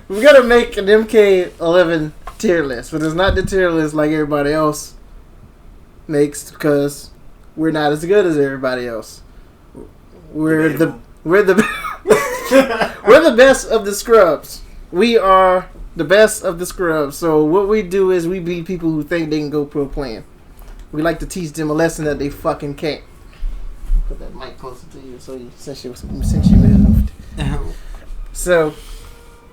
We gotta make an MK11 tier list, but it's not the tier list like everybody else makes because we're not as good as everybody else. We're the we're the best of the scrubs. We are the best of the scrubs. So what we do is we beat people who think they can go pro playing. We like to teach them a lesson that they fucking can't. Put that mic closer to you, so since you moved. So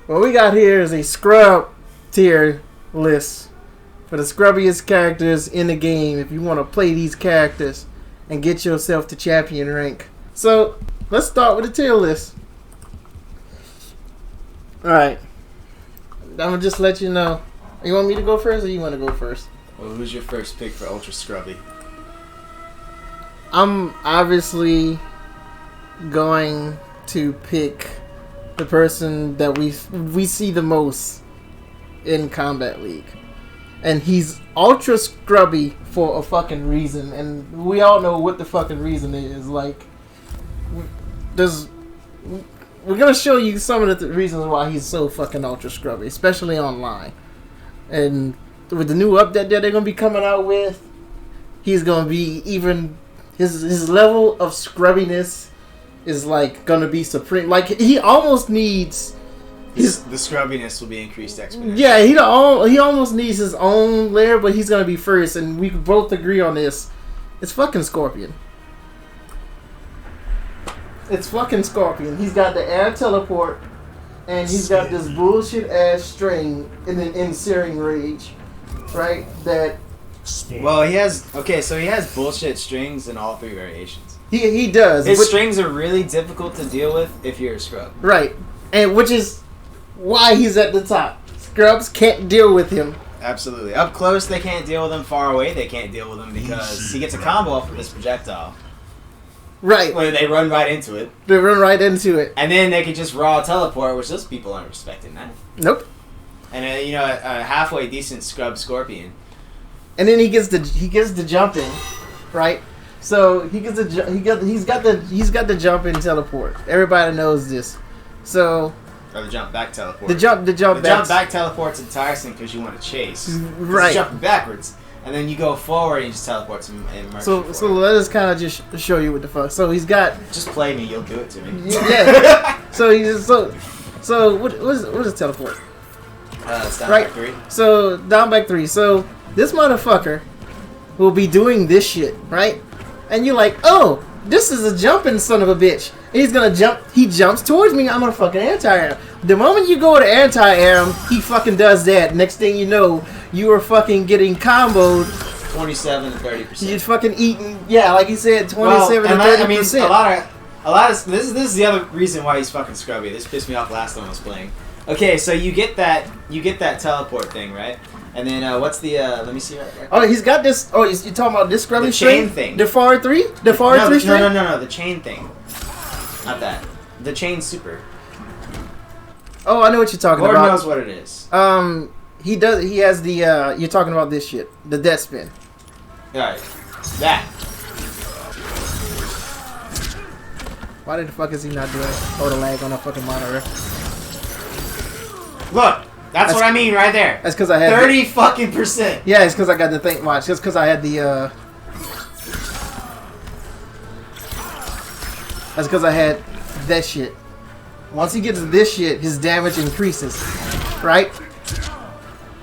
what we got here is a scrub tier list for the scrubbiest characters in the game. If you want to play these characters and get yourself to champion rank. So let's start with the tier list. All right, I'm gonna just let you know. You want me to go first, or you want to go first? Well, who's your first pick for Ultra Scrubby? I'm obviously going to pick the person that we see the most in Kombat League. And he's ultra scrubby for a fucking reason. And we all know what the fucking reason is. Like, we're going to show you some of the reasons why he's so fucking ultra scrubby, especially online. And with the new update that they're going to be coming out with, he's going to be even... His level of scrubbiness is like gonna be supreme. Like he almost needs the scrubbiness will be increased exponentially. Yeah, he almost needs his own layer, but he's gonna be first, and we both agree on this. It's fucking Scorpion. It's fucking Scorpion. He's got the air teleport, and he's got this bullshit ass string in an Ensearing Rage, right? That. Well, he has bullshit strings in all three variations. He does. His strings are really difficult to deal with if you're a scrub. Right, and which is why he's at the top. Scrubs can't deal with him. Absolutely. Up close, they can't deal with him. Far away, they can't deal with him because he gets a combo off of this projectile. Right. Where they run right into it. They run right into it. And then they can just raw teleport, which those people aren't respecting that. Nope. And a halfway decent scrub Scorpion. And then he gets the jump in, right? So he's got the jump in teleport. Everybody knows this. So or the jump back teleport. The jump back teleport's enticing because you want to chase. Right. It's jumping backwards, and then you go forward and you just teleport and merge. So let us kind of just show you what the fuck. So he's got. Just play me. You'll do it to me. Yeah. So what is teleport? It's down right. back 3. So down back 3. So this motherfucker will be doing this shit, right? And you're like, oh, this is a jumping son of a bitch. And he's gonna jump. He jumps towards me. I'm gonna fucking anti-air. The moment you go to anti-air him, he fucking does that. Next thing you know, you are fucking getting comboed. 27 to 30%. You're fucking eating. Yeah, like you said, 27 to 30%. I mean, a lot of this is the other reason why he's fucking scrubby. This pissed me off last time I was playing. Okay, so you get that teleport thing, right? And then what's the let me see right there. Oh, he's got this. Oh, you're talking about this scrubby chain thing. The FAR 3? The FAR 3 string? No, the chain thing. Not that. The chain super. Oh, I know what you're talking Lord about. knows what it is. He does. He has the. You're talking about this shit. The death spin. All right. That. Why the fuck is he not doing auto lag on a fucking monitor? Look. That's what I mean right there. That's because I had 30 fucking %. Yeah, it's because I got the thing. Watch, just because I had the. That's because I had that shit. Once he gets this shit, his damage increases, right?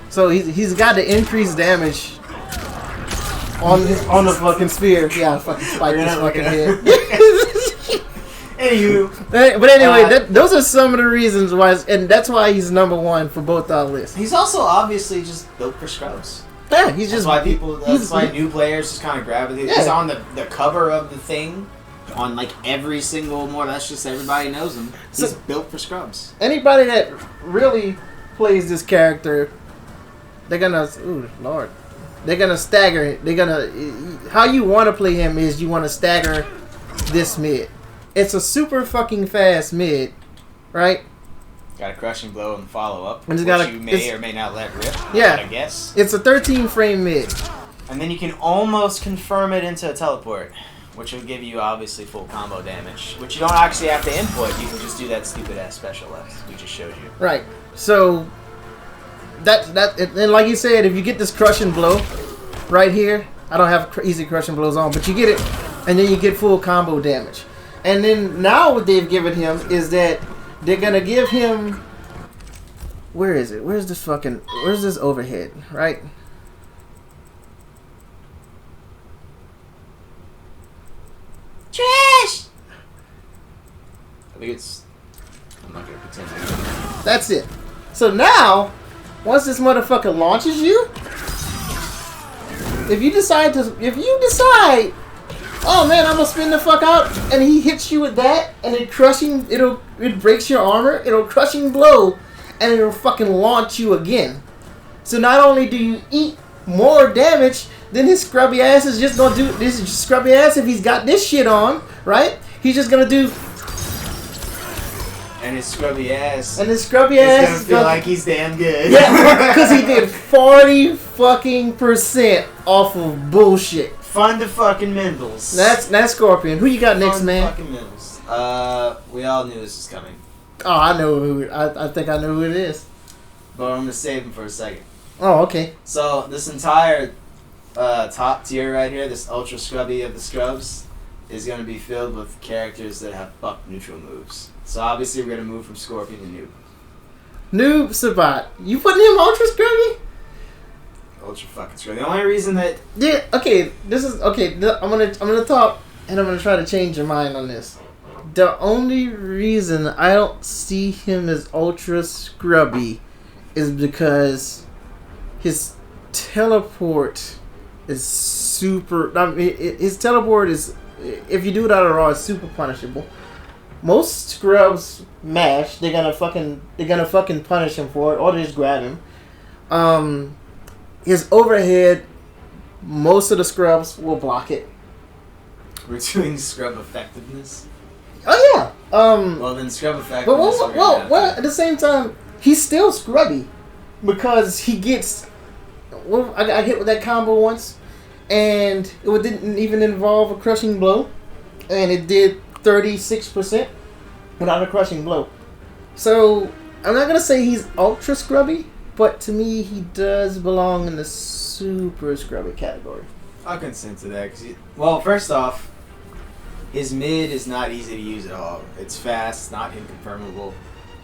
So he's got to increase damage on the fucking spear. Yeah, fucking spike this fucking head. Anywho. But anyway, those are some of the reasons why, and that's why he's number 1 for both our lists. He's also obviously just built for scrubs. Yeah, he's just. That's why new players just kind of gravitate. Yeah. He's on the cover of the thing, on like every single more. That's just everybody knows him. He's built for scrubs. Anybody that really plays this character, they're gonna. Ooh, Lord. They're gonna stagger it. They're gonna. How you want to play him is you want to stagger this mid. It's a super fucking fast mid, right? Got a crushing blow and follow up, which you may or may not let rip. Yeah, I guess it's a 13 frame mid, and then you can almost confirm it into a teleport which will give you obviously full combo damage, which you don't actually have to input. You can just do that stupid ass special X we just showed you. Right. So and like you said, if you get this crushing blow right here, I don't have easy crushing blows on, but you get it, and then you get full combo damage. And then now what they've given him is that they're gonna give him. Where is it? Where's this overhead? Right. Trash! I think it's... I'm not gonna pretend I know. That's it. So now, once this motherfucker launches you, if you decide, oh man, I'm gonna spin the fuck out, and he hits you with that, and it breaks your armor, it'll crushing blow, and it'll fucking launch you again. So not only do you eat more damage, then his scrubby ass is just gonna do this. Scrubby ass, if he's got this shit on, right? He's just gonna do. And his scrubby ass. And his scrubby ass is gonna feel like he's damn good. Yeah, because he did 40% off of bullshit. Fun to fucking Mendels. That's Scorpion. Who you got next, Fun man? Fucking Mendels. We all knew this was coming. Oh, I know who. I think I know who it is. But I'm gonna save him for a second. Oh, okay. So this entire top tier right here, this ultra scrubby of the scrubs, is going to be filled with characters that have buck neutral moves. So obviously we're going to move from Scorpion to Noob. Noob Sabat. You putting him ultra scrubby? Ultra fucking scrubby. The only reason that... Yeah, okay. This is... Okay, I'm gonna talk, and I'm going to try to change your mind on this. The only reason I don't see him as ultra scrubby is because his teleport is super... I mean, his teleport is... If you do it out of raw, it's super punishable. Most scrubs mash. They're gonna fucking punish him for it, or they just grab him. His overhead, most of the scrubs will block it. We're doing scrub effectiveness. Oh yeah. Well then, scrub effectiveness. But well, at the same time, he's still scrubby because he gets. Well, I got hit with that combo once, and it didn't even involve a crushing blow, and it did 36% without a crushing blow. So I'm not gonna say he's ultra scrubby, but to me he does belong in the super scrubby category. I'll consent to that. Well, first off, his mid is not easy to use at all. It's fast, not inconfirmable.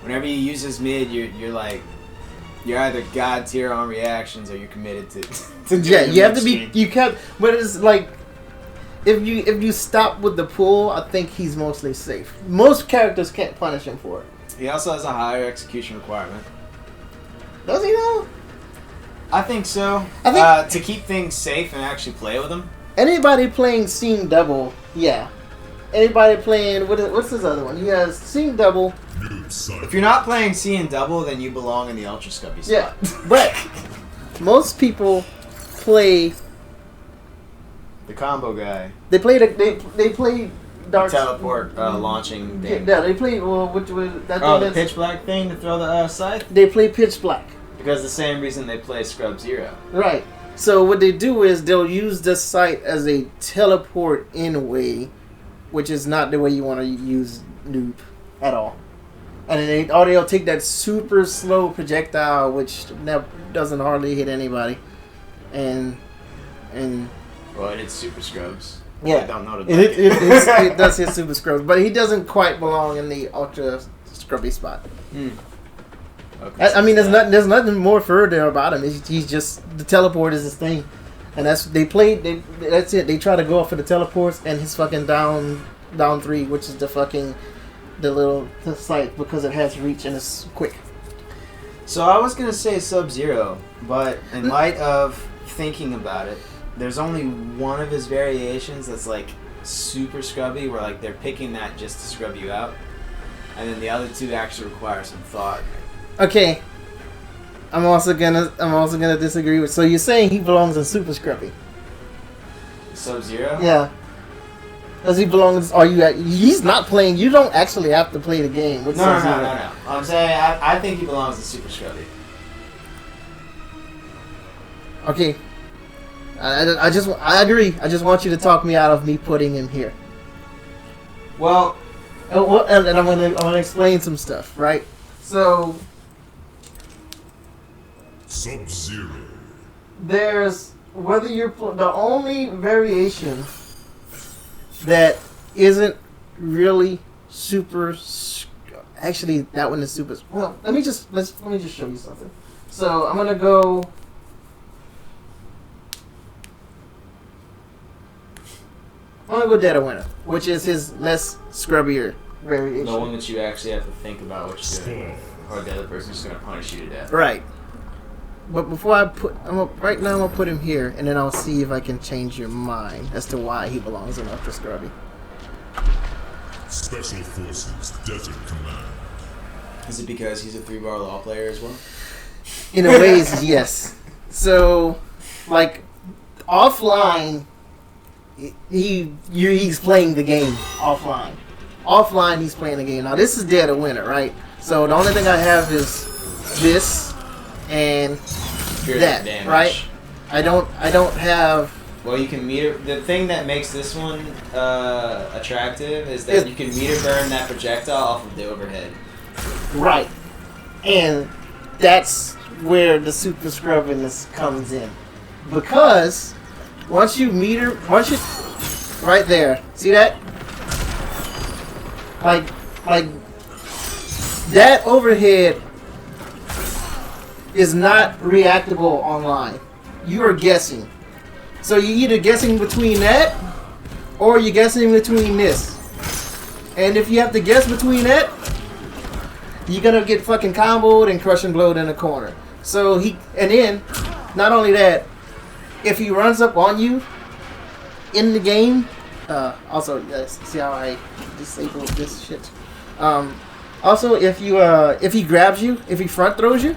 Whenever you use his mid, you're like, you're either god tier on reactions or you're committed to yeah, you have to be. You can't. But it's like, if you stop with the pull, I think he's mostly safe. Most characters can't punish him for it. He also has a higher execution requirement. Does he though? I think so. I think to keep things safe and actually play with him. Anybody playing Seeing Double, yeah. Anybody playing what's his other one? He has Seeing Double. If you're not playing Seeing Double, then you belong in the ultra scubby spot. Yeah, but most people play the combo guy. They play they play Dark teleport launching thing. Yeah, they play the pitch black thing to throw the scythe. They play pitch black because the same reason they play Scrub Zero. Right. So what they do is they'll use this site as a teleport in way, which is not the way you want to use Noob at all. And then they'll take that super slow projectile, which doesn't hardly hit anybody, and well, it hits super scrubs. Yeah, I don't know it does hit super scrubs, but he doesn't quite belong in the ultra scrubby spot. Okay, I mean, there's nothing more further about him. He's just the teleport is his thing, and that's it. They try to go off for the teleports and his fucking down 3, which is the site because it has reach and it's quick. So I was gonna say Sub-Zero, but in light of thinking about it, there's only one of his variations that's like super scrubby, where like they're picking that just to scrub you out, and then the other two actually require some thought. Okay, I'm also gonna disagree with. So you're saying he belongs in super scrubby? Sub-Zero? Yeah. Does he belong? He's not playing. You don't actually have to play the game. No. I'm saying I think he belongs in super scrubby. Okay. I agree. I just want you to talk me out of me putting him here. Well, and I'm gonna explain some stuff, right? So, Sub-Zero. there's whether you're the only variation that isn't really super. Actually, that one is super. Well, let me just show you something. So I'm gonna go. Dead of Winter, which is his less scrubbier variation. the one that you actually have to think about what you're doing, or the other person's just gonna punish you to death. Right. But before right now I'm gonna put him here, and then I'll see if I can change your mind as to why he belongs in Ultra Scrubby. Special Forces Desert Command. Is it because he's a 3-bar law player as well? In a ways, yes. So, like, offline, he's playing the game offline. Offline, he's playing the game. Now, this is Dead of Winter, right? So the only thing I have is this and that, damage. right? I don't have. Well, you can meter. The thing that makes this one attractive is that you can meter burn that projectile off of the overhead. Right. And that's where the super scrubbiness comes in. Because once you right there, see that? Like that overhead is not reactable online. You are guessing. So you're either guessing between that or you're guessing between this. And if you have to guess between that, you're gonna get fucking comboed and crush and blowed in the corner. So and then, not only that, if he runs up on you in the game, also, see how I disabled this shit. Also, if he grabs you, if he front throws you,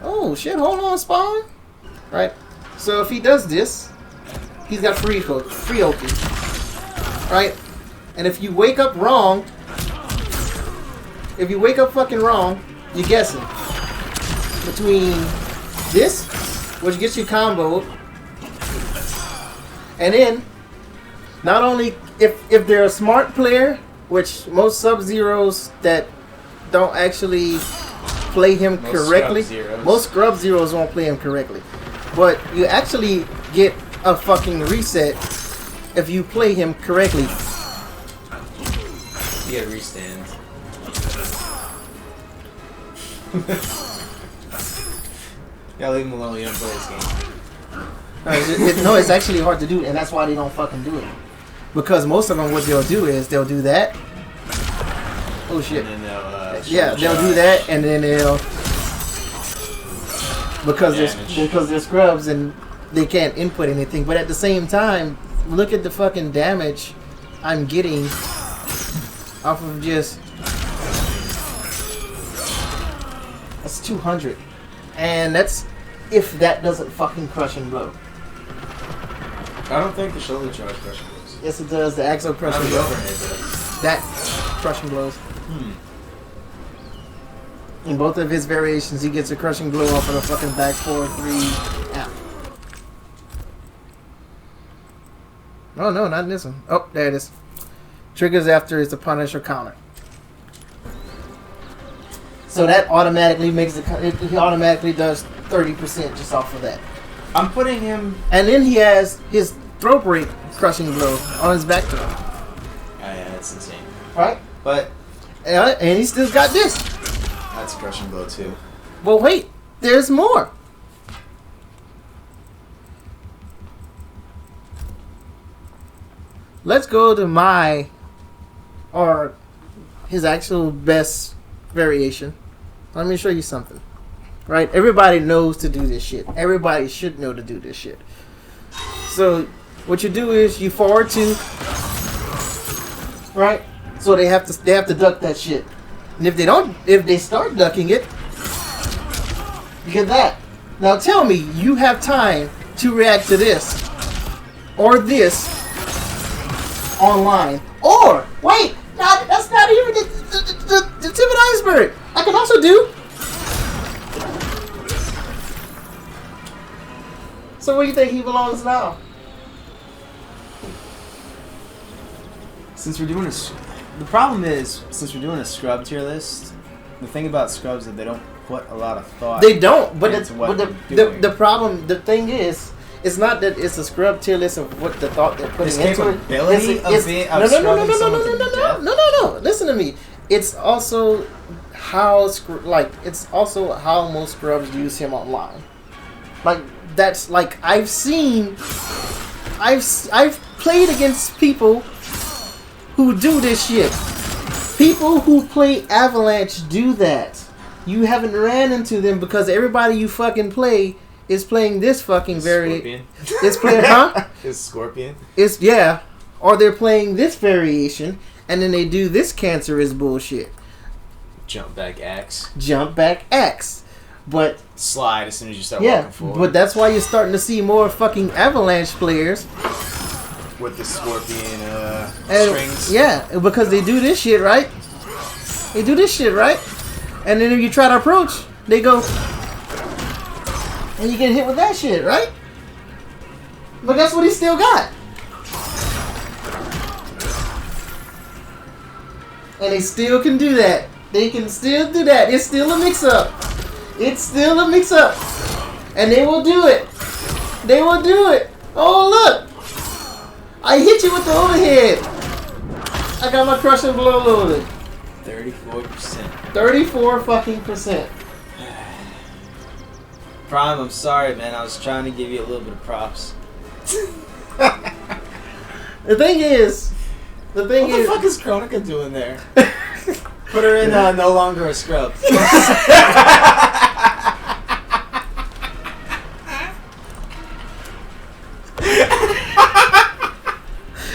oh shit, hold on, Spawn. Right? So if he does this, he's got free open. Right? And if you wake up wrong, fucking wrong, you're guessing between this, which gets you comboed, and then not only if they're a smart player, which most Sub-Zeros that don't actually play him correctly, most Scrub Zeros won't play him correctly, but you actually get a fucking reset if you play him correctly. You get a restand. Yeah, leave him alone. You don't play this game. No, it's actually hard to do, and that's why they don't fucking do it. Because most of them, what they'll do is they'll do that. Oh shit! And then they'll do that, and then they'll because they're scrubs and they can't input anything. But at the same time, look at the fucking damage I'm getting off of just. That's 200. And that's if that doesn't fucking crush and blow. I don't think the shoulder charge crushing blows. Yes, it does. The axle crushing The blows. overhead does. That crushing blows. In both of his variations, he gets a crushing blow off of a fucking back 4-3 out. Oh no, not in this one. Oh, there it is. Triggers after is a punish or counter. So that automatically makes he automatically does 30% just off of that. I'm putting him. And then he has his throat break crushing blow on his back throw. Oh yeah, that's insane. Right? But And he still got this. that's crushing blow too. Well, wait, there's more. Let's go to his actual best variation. Let me show you something. Right? Everybody knows to do this shit. Everybody should know to do this shit. So, what you do is you forward 2. Right? So they have to duck that shit. And if they start ducking it, you get that. Now tell me, you have time to react to this or this online. Or wait, that's not even the tip of the iceberg. I can also do So where do you think he belongs now? Since we're doing the problem is, since we're doing a scrub tier list, the thing about scrubs is that they don't put a lot of thought. They don't, but into what the they're doing. problem, the thing is, it's not that it's a scrub tier list of what the thought they're putting into it. No. Listen to me. It's also how most scrubs use him online. Like that's like I've played against people who do this shit. People who play Avalanche do that. You haven't ran into them because everybody you fucking play is playing this fucking variation. It's playing, huh? Is Scorpion? It's yeah, or they're playing this variation, and then they do this cancerous bullshit. Jump back X. But slide as soon as you start walking forward. But that's why you're starting to see more fucking Avalanche players with the Scorpion strings. Yeah, because they do this shit right. And then if you try to approach, they go, and you get hit with that shit, right? But that's what he still got. And they still can do that. They can still do that. It's still a mix-up. And they will do it. Oh, look. I hit you with the overhead. I got my crushing blow loaded. 34%. 34 fucking %. Prime, I'm sorry, man. I was trying to give you a little bit of props. The thing is... What the fuck is Chronica doing there? Put her in No Longer a Scrub.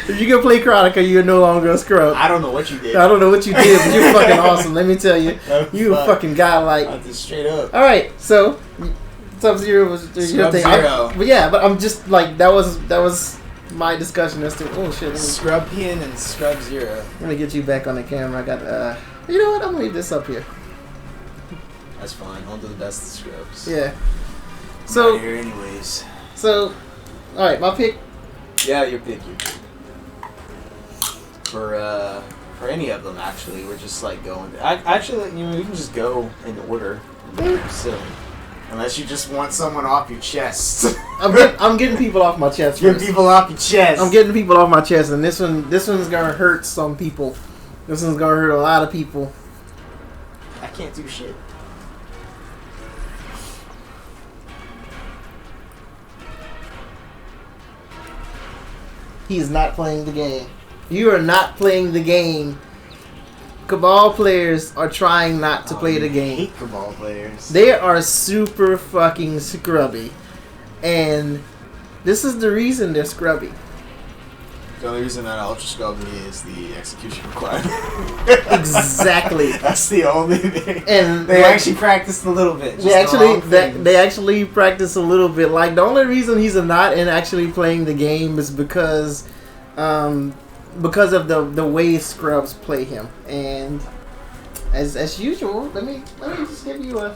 If you can play Chronica, you're no longer a scrub. I don't know what you did. But you're fucking awesome. Let me tell you. You a fucking godlike. Just straight up. Alright, so Sub-Zero was your thing. But I'm just like, that was my discussion as to, oh shit. Scrub-Pian and Scrub-Zero. Let me get you back on the camera. I got, you know what? I'm gonna leave this up here. That's fine. I'll do the best of scrubs. Yeah. So, I'm not here anyways. So, alright, my pick. Yeah, your pick. For any of them, actually, we're just like going. We can just go in order. Silly. Unless you just want someone off your chest. I'm getting people off my chest. Getting people off your chest. I'm getting people off my chest, and this one's gonna hurt some people. This one's gonna hurt a lot of people. I can't do shit. He is not playing the game. You are not playing the game. Cabal players are trying not to play the game. I hate Cabal players. They are super fucking scrubby. And this is the reason they're scrubby. The only reason that ultra scrubby is the execution requirement. Exactly. That's the only thing. And they actually practiced a little bit. They actually practice a little bit. Like, the only reason he's not in actually playing the game is because of the way scrubs play him. And as usual, let me just give you a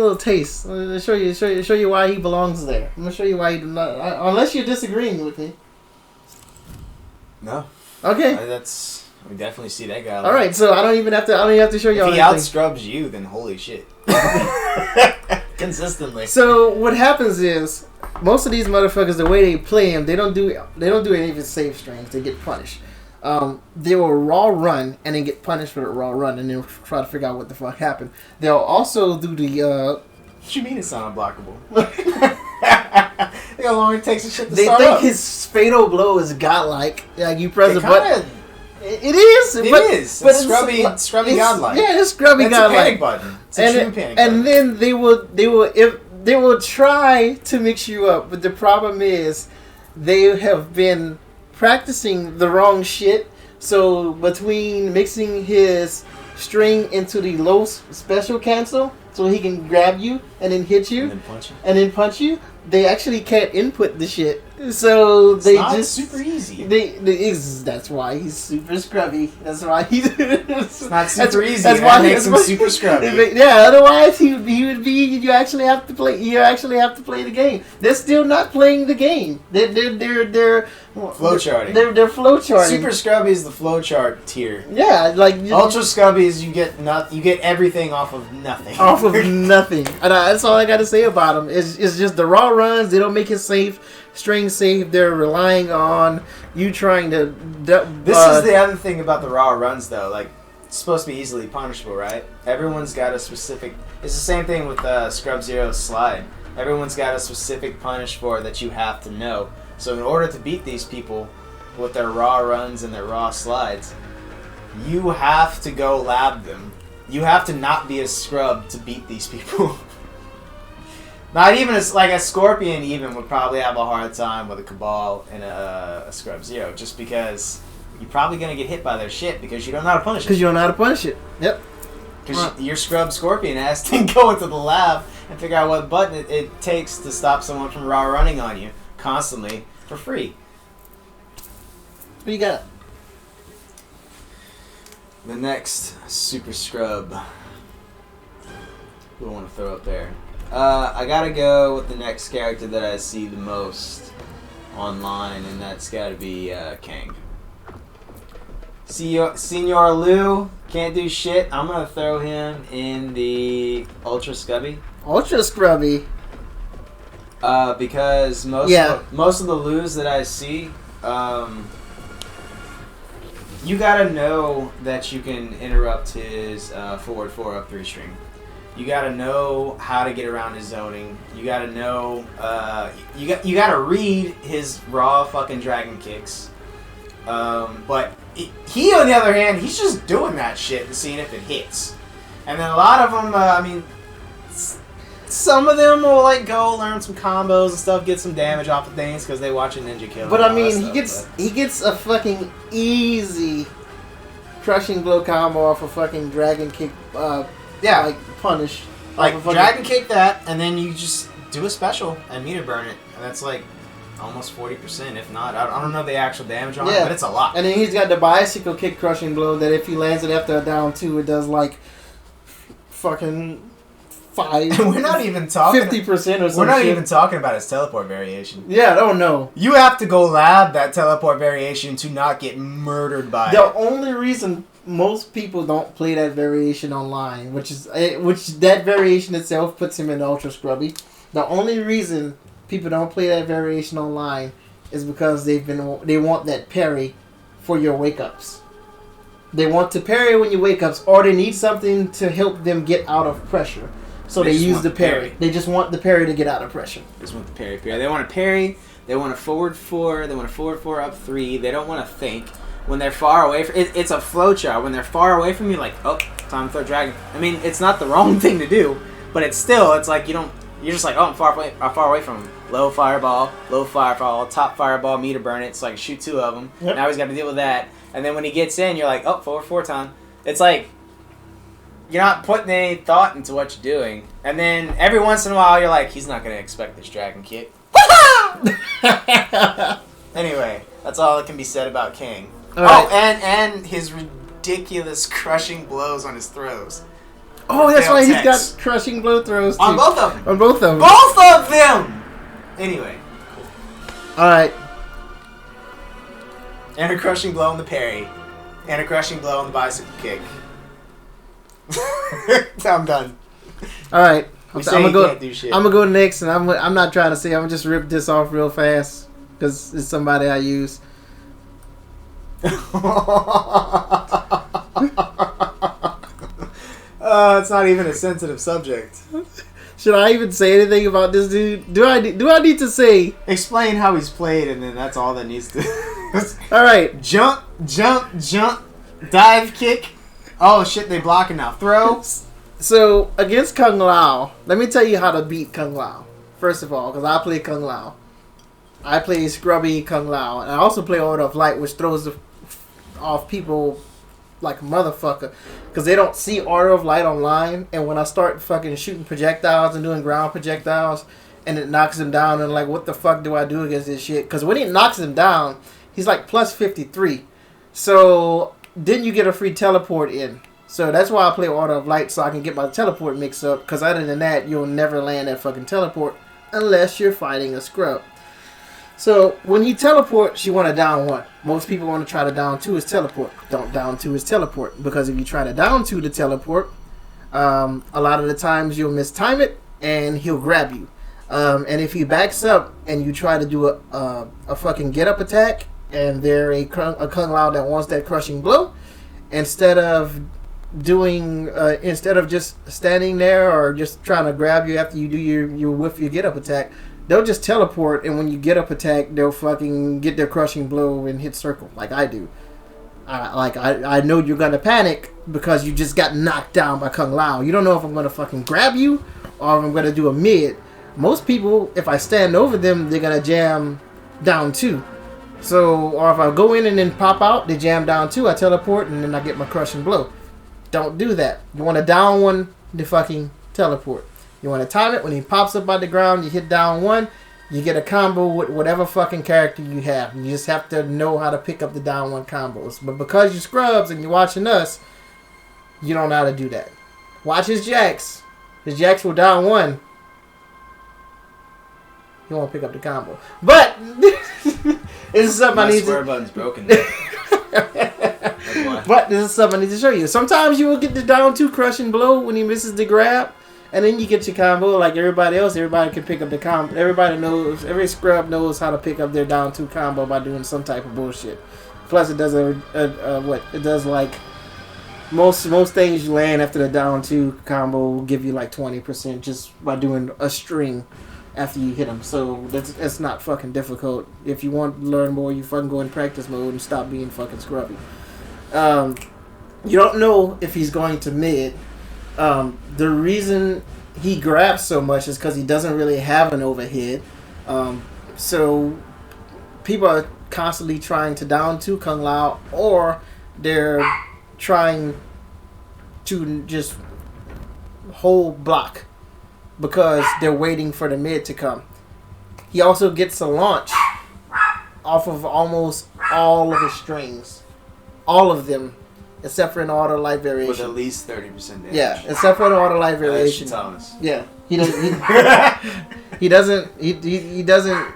little taste. Let me show you why he belongs there. I'm gonna show you why he do not. Unless you're disagreeing with me. No. Okay. We definitely see that guy. All right, so I don't even have to show you. If he outscrubs you, then holy shit. Consistently. So what happens is, most of these motherfuckers, the way they play him, they don't do any of his save strings. They get punished. They will raw run and then get punished for the raw run, and then try to figure out what the fuck happened. They'll also do the. What you mean it's not unblockable? How long it takes a shit to start up. They think his fatal blow is godlike. Like, you press a button. It is. But it's scrubby godlike. Yeah, it's scrubby godlike. It's a panic button. It's a true panic button. And then they will try to mix you up, but the problem is they have been practicing the wrong shit. So between mixing his string into the low special cancel, so he can grab you and then hit you and then punch you, they actually can't input the shit. So they not just super easy. That's why he's super scrubby. That's why he's. It's not super easy. That's That makes him super scrubby. Yeah, otherwise he would be. You actually have to play. You actually have to play the game. They're still not playing the game. They're flowcharting. They're flowcharting. Super scrubby is the flowchart tier. Yeah, like Ultra scrubby is you get everything off of nothing. Off of nothing. And that's all I got to say about them. It's just the raw runs. They don't make it safe. String safe. They're relying on you trying to. This is the other thing about the raw runs, though. Like, it's supposed to be easily punishable, right? Everyone's got a specific. It's the same thing with Scrub Zero's slide. Everyone's got a specific punish for that you have to know. So in order to beat these people with their raw runs and their raw slides, you have to go lab them. You have to not be a scrub to beat these people. Not even a Scorpion even would probably have a hard time with a Cabal and a Scrub Zero, just because you're probably going to get hit by their shit because you don't know how to punish it. Because you don't know how to punish it. Yep. Because your Scrub Scorpion has to go into the lab and figure out what button it takes to stop someone from raw running on you constantly for free. What you got? The next Super Scrub. Who do I want to throw up there? I gotta go with the next character that I see the most online, and that's gotta be Kang. Senor Liu can't do shit. I'm gonna throw him in the Ultra Scrubby. Ultra Scrubby. Because most of the Lius that I see, you gotta know that you can interrupt his forward 4 up 3 string. You gotta know how to get around his zoning. You gotta know. You gotta read his raw fucking dragon kicks. But he, on the other hand, he's just doing that shit and seeing if it hits. And then a lot of them, some of them will like go learn some combos and stuff, get some damage off of things because they watch a ninja kill. But I mean, he gets a fucking easy crushing blow combo off a fucking dragon kick. Like punish. Like dragon kick that, and then you just do a special and meter burn it, and that's like almost 40%, if not. I don't know the actual damage on it, but it's a lot. And then he's got the bicycle kick crushing blow that if he lands it after a down 2, it does like fucking 5. We're not even talking 50% or something. We're not even talking about his teleport variation. Yeah, I don't know. You have to go lab that teleport variation to not get murdered by it. The only reason most people don't play that variation online, which that variation itself puts him in Ultra Scrubby. The only reason people don't play that variation online is because they want that parry for your wake ups. They want to parry when you wake ups, or they need something to help them get out of pressure. So they use the parry. They just want the parry to get out of pressure. They just want the parry. They want a parry. They want a forward 4. They want a forward 4 up 3. They don't want to think. When they're far away, it's a flowchart. When they're far away from you, like, oh, time to throw dragon. I mean, it's not the wrong thing to do, but it's like you're just like, oh, I'm far away from him. Low fireball, top fireball, meter burn it. It's like shoot 2 of them. Yep. Now he's got to deal with that. And then when he gets in, you're like, oh, forward 4 time. It's like you're not putting any thought into what you're doing. And then every once in a while, you're like, he's not going to expect this dragon kick. Anyway, that's all that can be said about King. Right. Oh, and his ridiculous crushing blows on his throws. Oh, that's why he's got crushing blow throws too. On both of them. On both of them. Both of them! Anyway. Cool. Alright. And a crushing blow on the parry. And a crushing blow on the bicycle kick. I'm done. Alright. I'm gonna go next, and I'm not trying to say, I'm gonna just rip this off real fast because it's somebody I use. It's not even a sensitive subject. Should I even say anything about this dude? Do I need to say? Explain how he's played, and then that's all that needs to. All right. Jump, dive kick. Oh shit! They blocking now. Throw. So against Kung Lao, let me tell you how to beat Kung Lao. First of all, because I play Kung Lao. I play Scrubby Kung Lao, and I also play Order of Light, which throws off people like a motherfucker, because they don't see Order of Light online. And when I start fucking shooting projectiles and doing ground projectiles, and it knocks him down, and like, what the fuck do I do against this shit? Because when it knocks him down, he's like plus 53. So then you get a free teleport in. So that's why I play Order of Light, so I can get my teleport mixed up. Because other than that, you'll never land that fucking teleport unless you're fighting a scrub. So when he teleports, you want to down 1. Most people want to try to down 2 his teleport. Don't down 2 his teleport, because if you try to down 2 the teleport, a lot of the times you'll mistime it and he'll grab you. And if he backs up and you try to do a fucking get up attack, and they're a Kung Lao that wants that crushing blow, instead of just standing there or just trying to grab you after you do your get up attack, they'll just teleport, and when you get up attack, they'll fucking get their crushing blow and hit circle like I do. I know you're gonna panic because you just got knocked down by Kung Lao. You don't know if I'm gonna fucking grab you or if I'm gonna do a mid. Most people, if I stand over them, they're gonna jam down 2. So, or if I go in and then pop out, they jam down 2, I teleport, and then I get my crushing blow. Don't do that. You want to down 1 to fucking teleport. You want to time it. When he pops up by the ground, you hit down 1, you get a combo with whatever fucking character you have. You just have to know how to pick up the down 1 combos. But because you're scrubs and you're watching us, you don't know how to do that. Watch his jacks. His jacks will down 1. You won't pick up the combo. But this is something I need to... square button's broken there. But this is something I need to show you. Sometimes you will get the down 2 crushing blow when he misses the grab, and then you get your combo like everybody else. Everybody can pick up the combo. Everybody knows, every scrub knows how to pick up their down 2 combo by doing some type of bullshit. Plus it does it does like most things you land after the down 2 combo will give you like 20% just by doing a string after you hit them. So that's not fucking difficult. If you want to learn more, you fucking go in practice mode and stop being fucking scrubby. You don't know if he's going to mid. The reason he grabs so much is because he doesn't really have an overhead. So people are constantly trying to down 2 Kung Lao, or they're trying to just hold block because they're waiting for the mid to come. He also gets a launch off of almost all of his strings. All of them, except for an auto life variation. With at least 30% damage. Yeah, except for an auto life variation. Thomas. Yeah, he doesn't. He doesn't.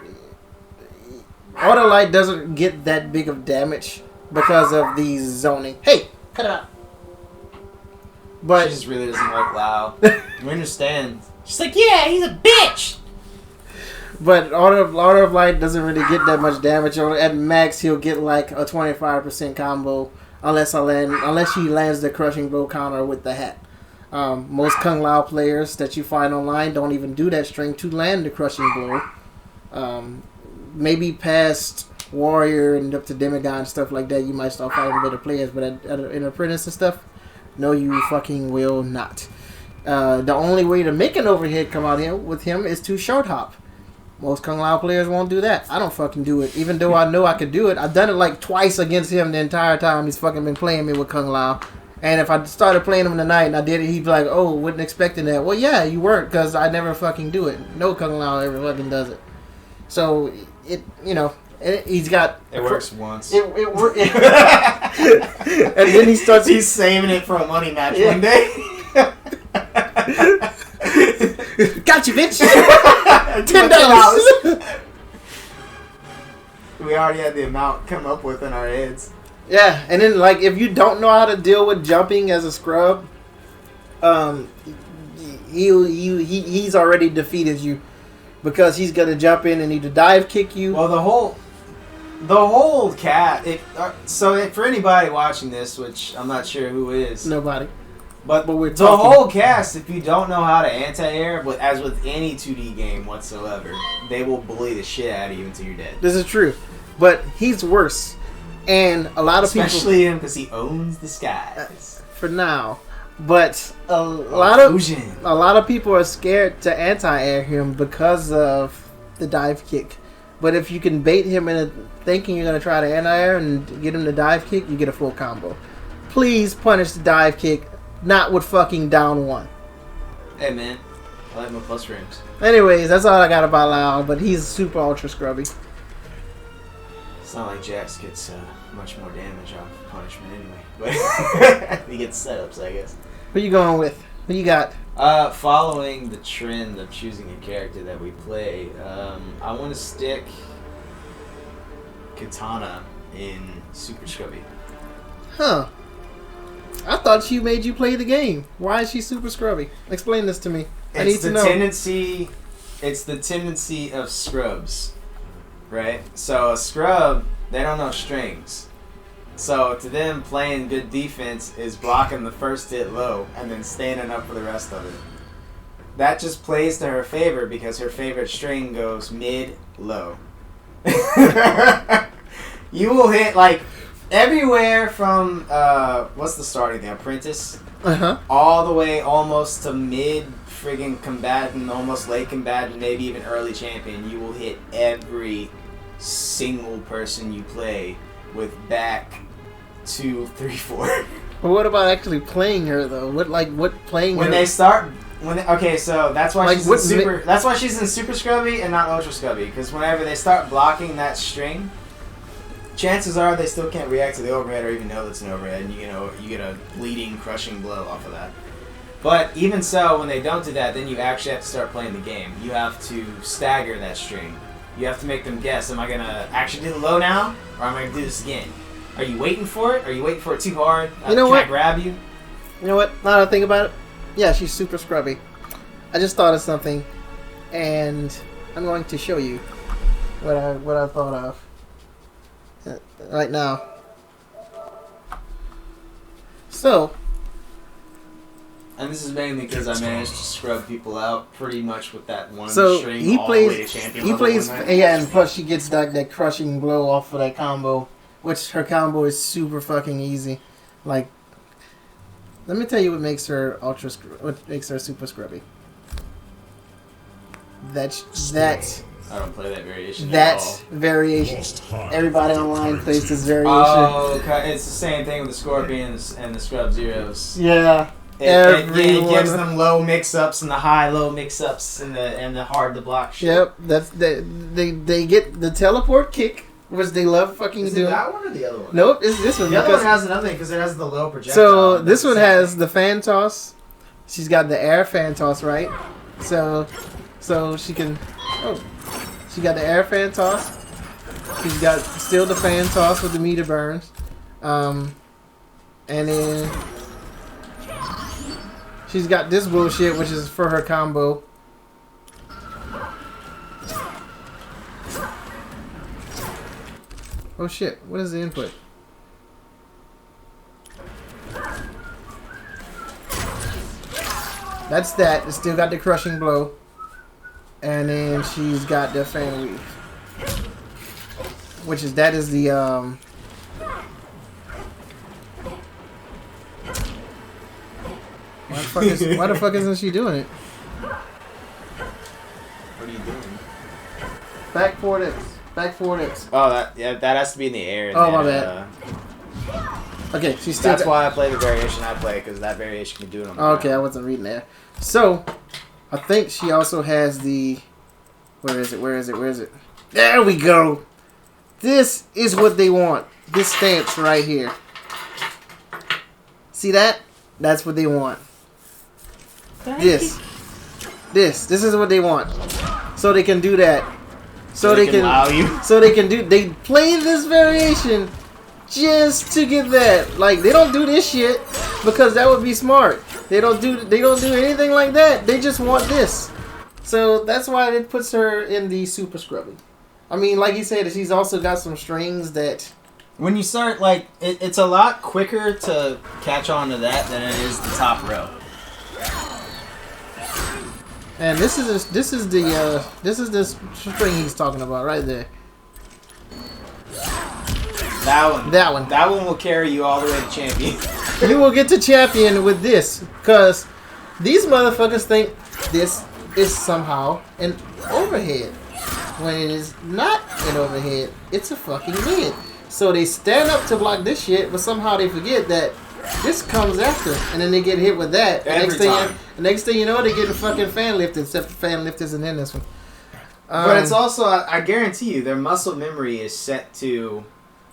Auto light doesn't get that big of damage because of the zoning. Hey, cut it out. But she just really doesn't like Lao. We understand. She's like, yeah, he's a bitch. But Order of Light doesn't really get that much damage. At max, he'll get like a 25% combo unless she lands the crushing blow counter with the hat. Most Kung Lao players that you find online don't even do that string to land the crushing blow. Maybe past Warrior and up to Demigod and stuff like that, you might start fighting better players. But in Apprentice and stuff, no, you fucking will not. The only way to make an overhead come out here with him is to short hop. Most Kung Lao players won't do that. I don't fucking do it. Even though I know I could do it. I've done it like twice against him the entire time he's fucking been playing me with Kung Lao. And if I started playing him tonight and I did it, he'd be like, oh, wasn't expecting that. Well, yeah, you weren't, because I never fucking do it. No Kung Lao ever fucking does it. So, he's got... It works once. It works. And then he starts... He's saving it for a money match one day. Gotcha, bitch. $10. We already had the amount come up with in our heads. Yeah, and then like if you don't know how to deal with jumping as a scrub, he's already defeated you because he's gonna jump in and either dive kick you. Well, the whole cat. For anybody watching this, which I'm not sure who is, nobody. But we're the talking. whole cast, if you don't know how to anti-air, as with any 2D game whatsoever, they will bully the shit out of you until you're dead. This is true. But he's worse. And a lot of Especially him, because he owns the skies. For now. But a lot of people are scared to anti-air him because of the dive kick. But if you can bait him into thinking you're going to try to anti-air and get him to dive kick, you get a full combo. Please punish the dive kick. Not with fucking down 1. Hey, man. I like my plus frames. Anyways, that's all I got about Lau, but he's super ultra scrubby. It's not like Jax gets much more damage off punishment anyway. But he gets setups, I guess. Who you going with? Who you got? Following the trend of choosing a character that we play, I want to stick Katana in Super Scrubby. Huh. I thought she made you play the game. Why is she super scrubby? Explain this to me. I need to know. It's the tendency of scrubs, right? So a scrub, they don't know strings. So to them, playing good defense is blocking the first hit low and then standing up for the rest of it. That just plays to her favor because her favorite string goes mid-low. You will hit, like, everywhere from, what's the starting, The Apprentice? Uh-huh. All the way almost to mid-friggin' combatant, almost late combatant, maybe even early champion. You will hit every single person you play with back 2, 3, 4. But what about actually playing her though? What playing when her? they start okay, so that's why Like, she's in super. That's why she's in super scrubby and not ultra scrubby. Because whenever they start blocking that string, chances are they still can't react to the overhead or even know that's an overhead, and you get a bleeding, crushing blow off of that. But even so, when they don't do that, then you actually have to start playing the game. You have to stagger that string. You have to make them guess: am I gonna actually do the low now, or am I gonna do this again? Are you waiting for it? Are you waiting for it too hard? You know Can what? I grab you? You know what? Now that I think about it, yeah, she's super scrubby. I just thought of something, and I'm going to show you what I thought of right now. So, and this is mainly because I managed to scrub people out pretty much with that one so string he all the way to plays. champion He level plays. one night. Yeah, and plus she gets that crushing blow off of that combo, which her combo is super fucking easy. Like, let me tell you what makes her what makes her super scrubby. That I don't play that variation at that all. variation. Lost high. Everybody online plays this variation. Oh, okay. It's the same thing with the Scorpions and the Scrub Zeros. Yeah. It Everyone. gives them low mix-ups and the high-low mix-ups and the hard-to-block shit. Yep. They get the teleport kick, which they love fucking Is it doing. that one or the other one? Nope, it's this one. The other one because- has another thing because it has the low projectile. So and this that's one the same has thing. the fan toss. She's got the air fan toss, right? So she can. Oh, she got the air fan toss. She's got still the fan toss with the meter burns, and then she's got this bullshit, which is for her combo. Oh shit! What is the input? That's that. It's still got the crushing blow. And then she's got the fan weave. Which is, that is the, why the fuck isn't she doing it? What are you doing? Back forward X. Back forward X. Oh, that has to be in the air. And Oh, my then, bad. Okay, she's still. That's why I play the variation I play, because that variation can do it on the Okay, I ground. wasn't reading there. So, I think she also has the. Where is it? There we go! This is what they want. This stance right here. See that? That's what they want. This is what they want. So they can do that. So they can allow you. So they can do. They play this variation just to get that. Like, they don't do this shit because that would be smart. They don't do anything like that. They just want this. So that's why it puts her in the super scrubby. I mean, like you said, she's also got some strings that. When you start, like, it's a lot quicker to catch on to that than it is the top row. And this is the string he's talking about right there. That one will carry you all the way to champion. You will get to champion with this, because these motherfuckers think this is somehow an overhead. When it is not an overhead, it's a fucking mid. So they stand up to block this shit, but somehow they forget that This comes after, and then they get hit with that. The Every time. The next thing you know, they get the fucking fan lifted, except the fan lift isn't in this one. But it's also, I guarantee you, their muscle memory is set to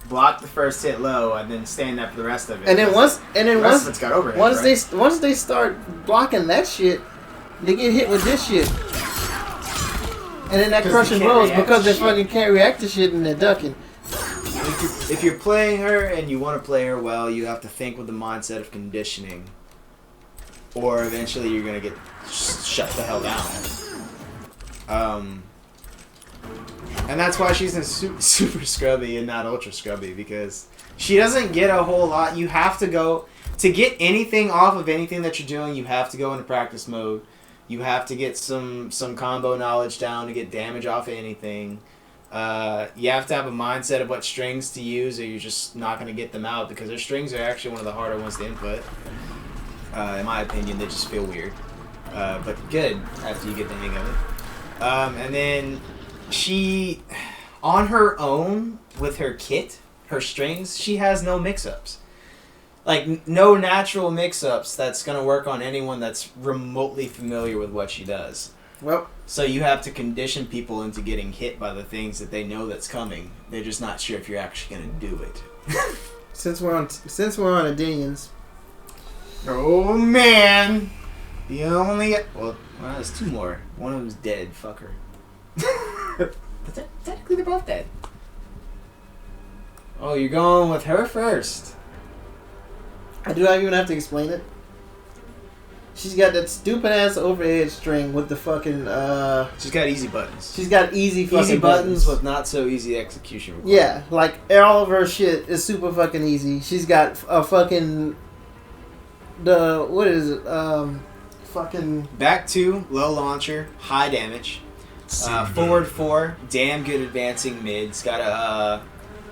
block the first hit low and then stand up for the rest of it. And then once it's got overhead, right? once they start blocking that shit, they get hit with this shit. And then that crushing blows because they fucking can't react to shit and they're ducking. If you're playing her and you want to play her well, you have to think with the mindset of conditioning, or eventually you're gonna get shut the hell down. And that's why she's in super scrubby and not ultra scrubby, because she doesn't get a whole lot. You have to go to get anything off of anything that you're doing. You have to go into practice mode. You have to get some combo knowledge down to get damage off of anything. You have to have a mindset of what strings to use, or you're just not going to get them out, because their strings are actually one of the harder ones to input. In my opinion, they just feel weird. But good after you get the hang of it. And then she, on her own, with her kit, her strings, she has no mix-ups. Like, no natural mix-ups that's going to work on anyone that's remotely familiar with what she does. Well, so you have to condition people into getting hit by the things that they know that's coming. They're just not sure if you're actually going to do it. since we're on Adinians. Oh, man! The only... Well, there's two more. One of them's dead, fucker. But technically they're both dead. Oh, you're going with her first. I do not even have to explain it. She's got that stupid ass overhead string with the fucking She's got easy buttons. She's got easy buttons with not so easy execution required. Yeah, like all of her shit is super fucking easy. She's got a fucking what is it? Fucking back 2, low launcher, high damage. Forward 4, damn good advancing mid. It's got a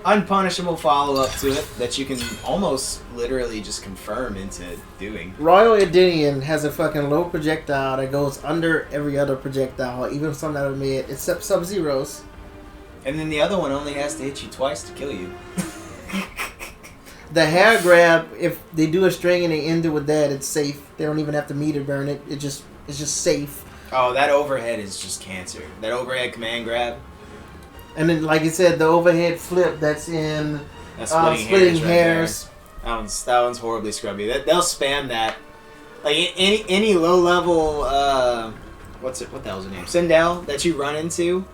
unpunishable follow-up to it that you can almost literally just confirm into doing. Royal Edenian has a fucking low projectile that goes under every other projectile, even some that are mid, except Sub-Zero's. And then the other one only has to hit you twice to kill you. The hair grab, if they do a string and they end it with that, it's safe. They don't even have to meter burn it. It's just safe. Oh, that overhead is just cancer. That overhead command grab. And then, like you said, the overhead flip that's in splitting hairs. Right, that one's horribly scrubby. They'll spam that. Like any low level, what the hell's her name? Sindel that you run into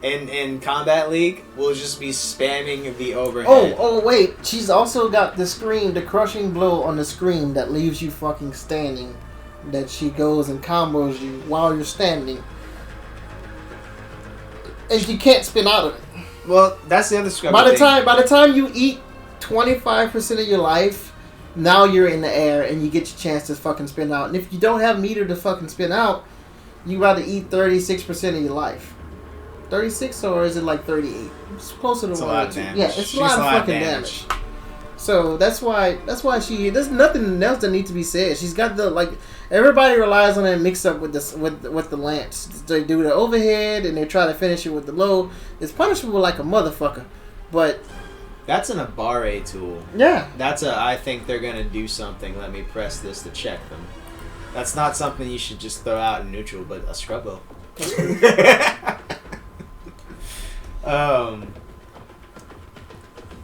in Combat League will just be spamming the overhead. Oh wait, she's also got the crushing blow on the scream that leaves you fucking standing. That she goes and combos you while you're standing. And you can't spin out of it. Well, that's the other scrubby By the thing. time you eat 25% of your life, now you're in the air and you get your chance to fucking spin out. And if you don't have meter to fucking spin out, you rather eat 36% of your life. 36 or is it like 38? It's closer to it's a lot of damage. Yeah, it's a lot of fucking damage. So that's why there's nothing else that needs to be said. She's got everybody relies on that mix up with the lance. They do the overhead and they try to finish it with the low. It's punishable like a motherfucker. But that's an Abare tool. Yeah. I think they're gonna do something. Let me press this to check them. That's not something you should just throw out in neutral, but a scrubbo.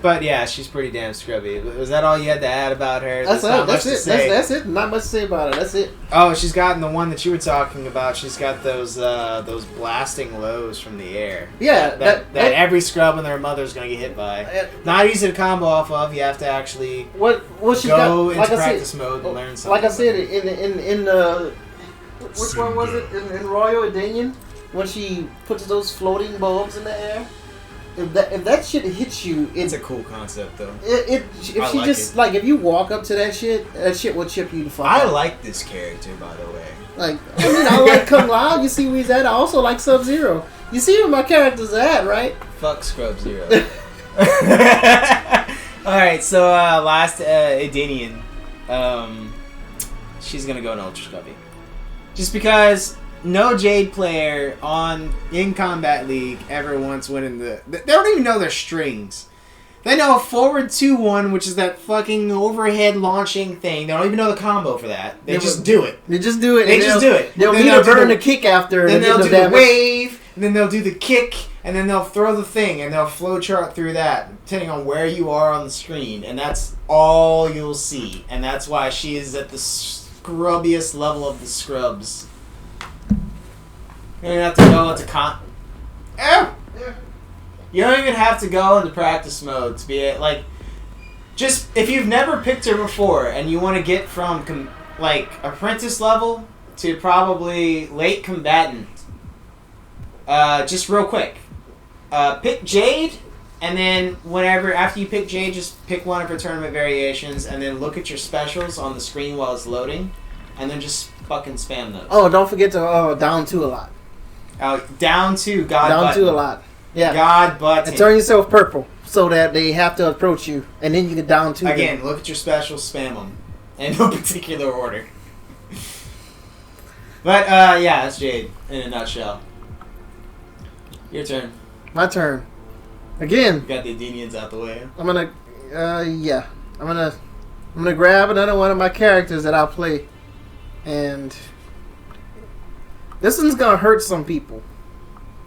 But yeah, she's pretty damn scrubby. Was that all you had to add about her? That's it. That's it. Not much to say about her. That's it. Oh, she's gotten the one that you were talking about. She's got those blasting lows from the air. Yeah, that every scrub and their mother's gonna get hit by. Not easy to combo off of. You have to actually go into practice mode and learn something. Like I said, in the which one was it in Royal Edenian when she puts those floating bulbs in the air? If that shit hits you, it's a cool concept though. If you walk up to that shit will chip you the fuck out. I like this character, by the way. I like Kung Lao. You see where he's at. I also like Sub-Zero. You see where my characters are at, right? Fuck Scrub-Zero. Alright, so last Edenian. She's gonna go in Ultra Scrubby. Just because no Jade player in Combat League ever once went in they don't even know their strings. They know a forward 2-1, which is that fucking overhead launching thing. They don't even know the combo for that. They just do it. They just do it. They just do it. They'll either burn the kick after. Then they'll do the damage. wave, and then they'll do the kick, and then they'll throw the thing, and they'll flowchart through that, depending on where you are on the screen. And that's all you'll see. And that's why she is at the scrubbiest level of the scrubs. You don't even have to go into You don't even have to go into practice mode to be like. Just if you've never picked her before and you want to get from like apprentice level to probably late combatant, just real quick, pick Jade, and then after you pick Jade, just pick one of her tournament variations, and then look at your specials on the screen while it's loading, and then just fucking spam those. Oh, don't forget to down 2 a lot. Down 2, God down button. 2 a lot. Yeah. God button. And turn yourself purple so that they have to approach you, and then you get down 2. Again, look at your specials, spam them in no particular order. But yeah, that's Jade in a nutshell. Your turn. My turn. Again. You got the Adenians out the way. I'm gonna, yeah. I'm gonna grab another one of my characters that I'll play, and this one's gonna hurt some people.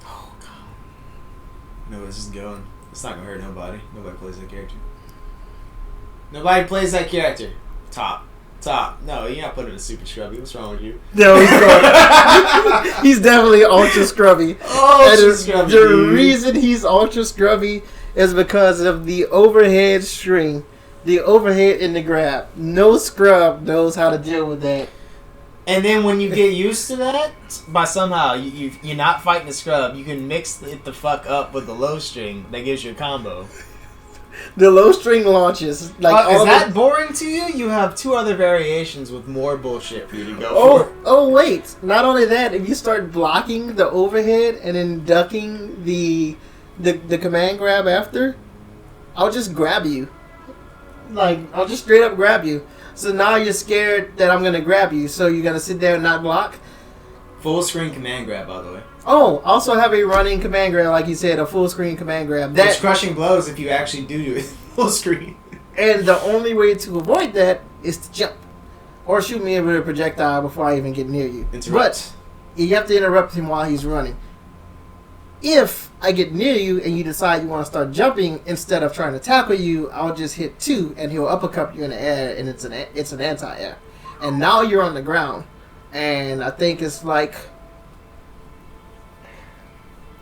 Oh God. No, this is going. It's not gonna hurt nobody. Nobody plays that character. Nobody plays that character. Top. No, you're not putting a super scrubby. What's wrong with you? No, he's going. He's definitely ultra scrubby. Ultra scrubby. The reason he's ultra scrubby is because of the overhead string, the overhead in the grab. No scrub knows how to deal with that. And then when you get used to that, by somehow you're not fighting the scrub, you can mix it the fuck up with the low string that gives you a combo. The low string launches. Is that boring to you? You have 2 other variations with more bullshit for you to go for. Oh wait! Not only that, if you start blocking the overhead and then ducking the command grab after, I'll just grab you. Like I'll just straight up grab you. So now you're scared that I'm gonna grab you, so you're gonna sit there and not block. Full screen command grab, by the way. Oh, also have a running command grab, like you said, a full screen command grab. It's crushing blows if you actually do it full screen. And the only way to avoid that is to jump. Or shoot me with a projectile before I even get near you. Interrupt. But you have to interrupt him while he's running. If I get near you and you decide you want to start jumping, instead of trying to tackle you, I'll just hit 2 and he'll uppercut you in the air, and it's an anti-air. And now you're on the ground. And I think it's like...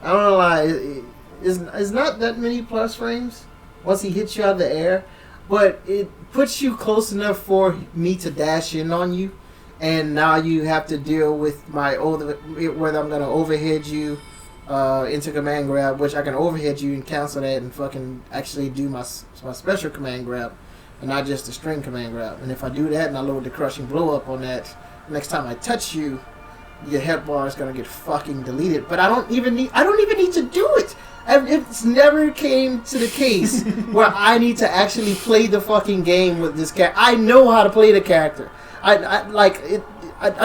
I don't know why. It's not that many plus frames once he hits you out of the air, but it puts you close enough for me to dash in on you, and now you have to deal with whether I'm gonna overhead you into command grab, which I can overhead you and cancel that and fucking actually do my special command grab, and not just the string command grab. And if I do that and I load the crushing blow up on that, next time I touch you, your health bar is gonna get fucking deleted. But I don't even need to do it. It's never came to the case where I need to actually play the fucking game with this character. I know how to play the character. I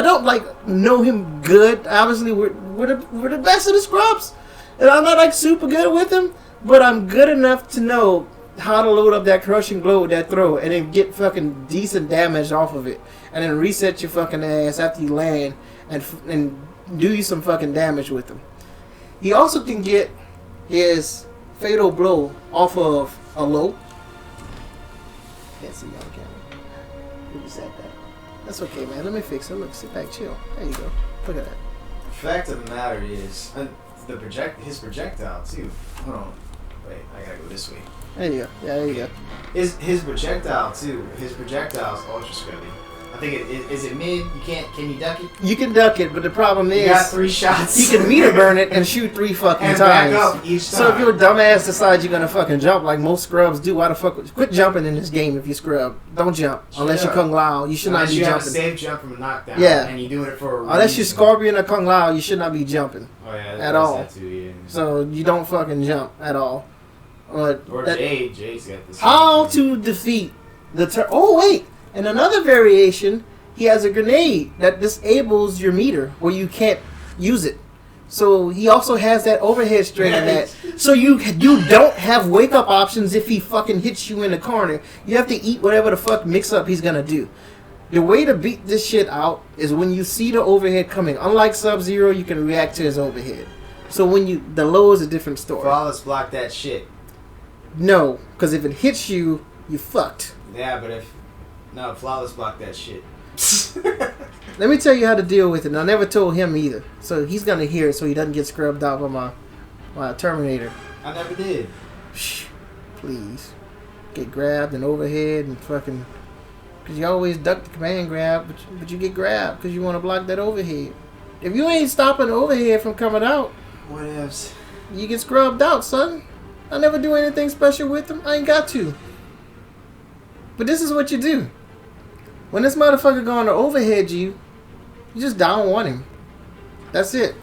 don't like know him good. Obviously, we're the best of the scrubs, and I'm not like super good with him. But I'm good enough to know how to load up that crushing blow with that throw, and then get fucking decent damage off of it, and then reset your fucking ass after you land. And do you some fucking damage with him. He also can get his fatal blow off of a low. Can't see you on camera. You just said that. That's okay, man. Let me fix it. Look, sit back, chill. There you go. Look at that. The fact of the matter is, his projectile too. Hold on. Wait, I gotta go this way. There you go. Yeah, there you go. His projectile too. His projectile is ultra scrubby. I think is it mid? Can you duck it? You can duck it, but the problem is... You got 3 shots. He can meter burn it and shoot 3 fucking and times. Back up each time. So if your dumbass decides you're gonna fucking jump like most scrubs do, why the fuck... Quit jumping in this game if you scrub. Don't jump. Unless you're Kung Lao. You should not be jumping. Unless you have a safe jump from a knockdown. Yeah. And you're doing it for a reason. Unless you're Scorpion or Kung Lao, you should not be jumping. Oh yeah. At all. That too, yeah. So you don't fucking jump at all. Or Jade's got this. How to defeat the... Oh wait! And another variation... He has a grenade that disables your meter where you can't use it. So he also has that overhead string in that. So you don't have wake up options if he fucking hits you in the corner. You have to eat whatever the fuck mix up he's gonna do. The way to beat this shit out is when you see the overhead coming. Unlike Sub-Zero, you can react to his overhead. So when the low is a different story. Flawless block that shit. No, because if it hits you, you fucked. Yeah, but Flawless block that shit. Let me tell you how to deal with it. And I never told him either. So he's going to hear it so he doesn't get scrubbed out by my Terminator. I never did. Shh. Please. Get grabbed and overhead and fucking... Because you always duck the command grab, but you get grabbed because you want to block that overhead. If you ain't stopping the overhead from coming out... Whatevs. You get scrubbed out, son. I never do anything special with him. I ain't got to. But this is what you do. When this motherfucker going to overhead you just down one him. That's it.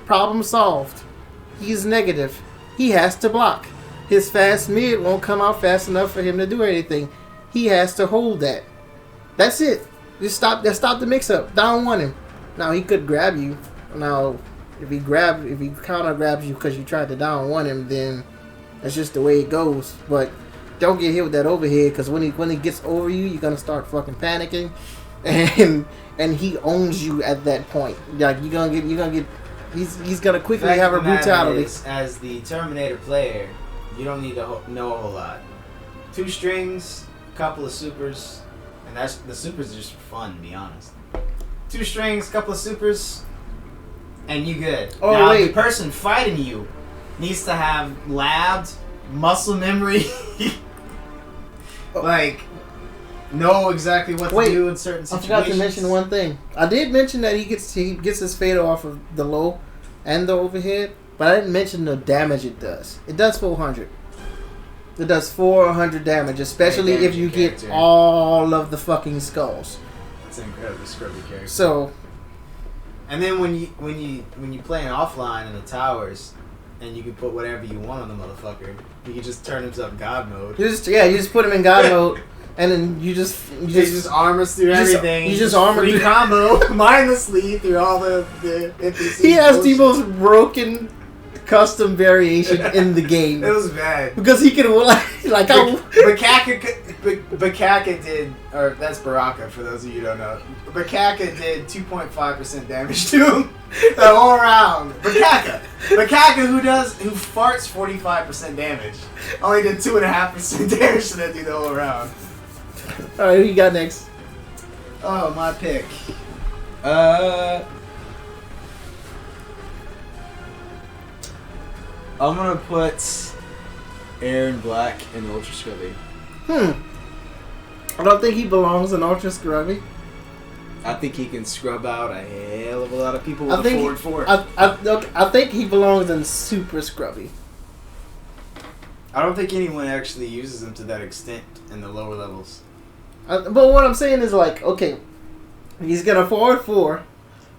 Problem solved. He's negative. He has to block. His fast mid won't come out fast enough for him to do anything. He has to hold that. That's it. Just stop the mix up. Down one him. Now he could grab you. Now if he counter grabs you because you tried to down one him, then that's just the way it goes. But don't get hit with that overhead because when he gets over you, you're gonna start fucking panicking, and he owns you at that point. Like you're gonna get. He's gonna quickly have a brutality. As the Terminator player, you don't need to know a whole lot. 2 strings, couple of supers, and the supers are just for fun, to be honest. 2 strings, couple of supers, and you good. Oh now, wait, the person fighting you needs to have labbed muscle memory. Like, know exactly what to do in certain situations. I forgot to mention one thing. I did mention that he gets his fader off of the low and the overhead, but I didn't mention the damage it does. It does 400. It does 400 damage, especially if you get all of the fucking skulls. That's an incredibly scrubby character. So, and then when you play an offline in the towers, and you can put whatever you want on the motherfucker, you can just turn himself God mode. You just put him in God mode, and then you just armors through everything. You just armor free combo mindlessly through all the NPCs. He has the most broken custom variation in the game. It was bad because he can Bakaka did, or that's Baraka for those of you who don't know. Bakaka did 2.5% damage to him the whole round. Bakaka who farts 45% damage, only did 2.5% damage to that dude the whole round. All right, who you got next? Oh, my pick. I'm gonna put Aaron Black in Ultra Scrubby. I don't think he belongs in Ultra Scrubby. I think he can scrub out a hell of a lot of people with a forward 4. I think he belongs in Super Scrubby. I don't think anyone actually uses him to that extent in the lower levels. But what I'm saying is okay, he's gonna forward 4,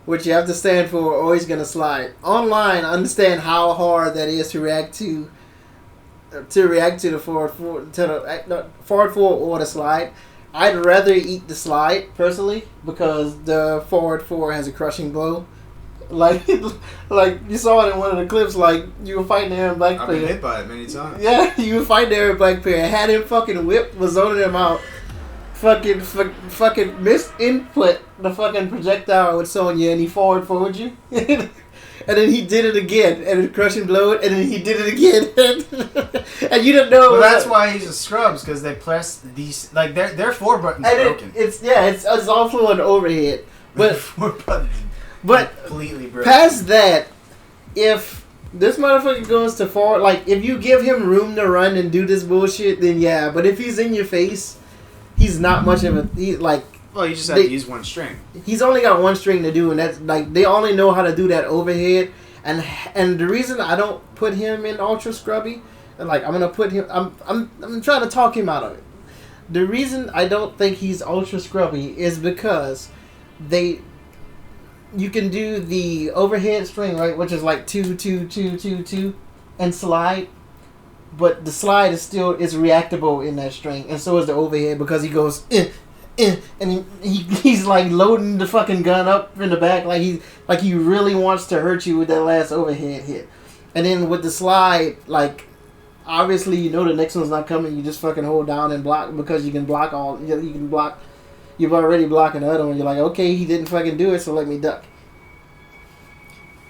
which you have to stand for, or he's gonna slide. Online, understand how hard that is to react to the forward 4, to the forward 4 or the slide. I'd rather eat the slide personally because the forward 4 has a crushing blow. Like you saw it in one of the clips. Like you were fighting Aaron Black player. I've been hit by it many times. Yeah, you were fighting Aaron Black player. Had him fucking whipped, was zoning him out. Fucking missed input the fucking projectile with Sonya, and he forward you. And then he did it again, and it crushing blow it, and then he did it again, and you didn't know. Well, that's why he's a scrubs, because they press these their 4 buttons broken. It's also an overhead, but 4 buttons, completely broken. Past that, if this motherfucker goes to forward, if you give him room to run and do this bullshit, then yeah. But if he's in your face, he's not much of a Well, you just have to use 1 string. He's only got 1 string to do, and that's they only know how to do that overhead. And the reason I don't put him in Ultra Scrubby, I'm gonna put him. I'm trying to talk him out of it. The reason I don't think he's Ultra Scrubby is because you can do the overhead string, right, which is 2, 2, 2, 2, 2, and slide. But the slide is reactable in that string, and so is the overhead because he goes and he's like loading the fucking gun up in the back like he really wants to hurt you with that last overhead hit. And then with the slide, like obviously you know the next one's not coming. You just fucking hold down and block because you can block all. You can block. You've already blocking the other one. You're like, okay, he didn't fucking do it, so let me duck.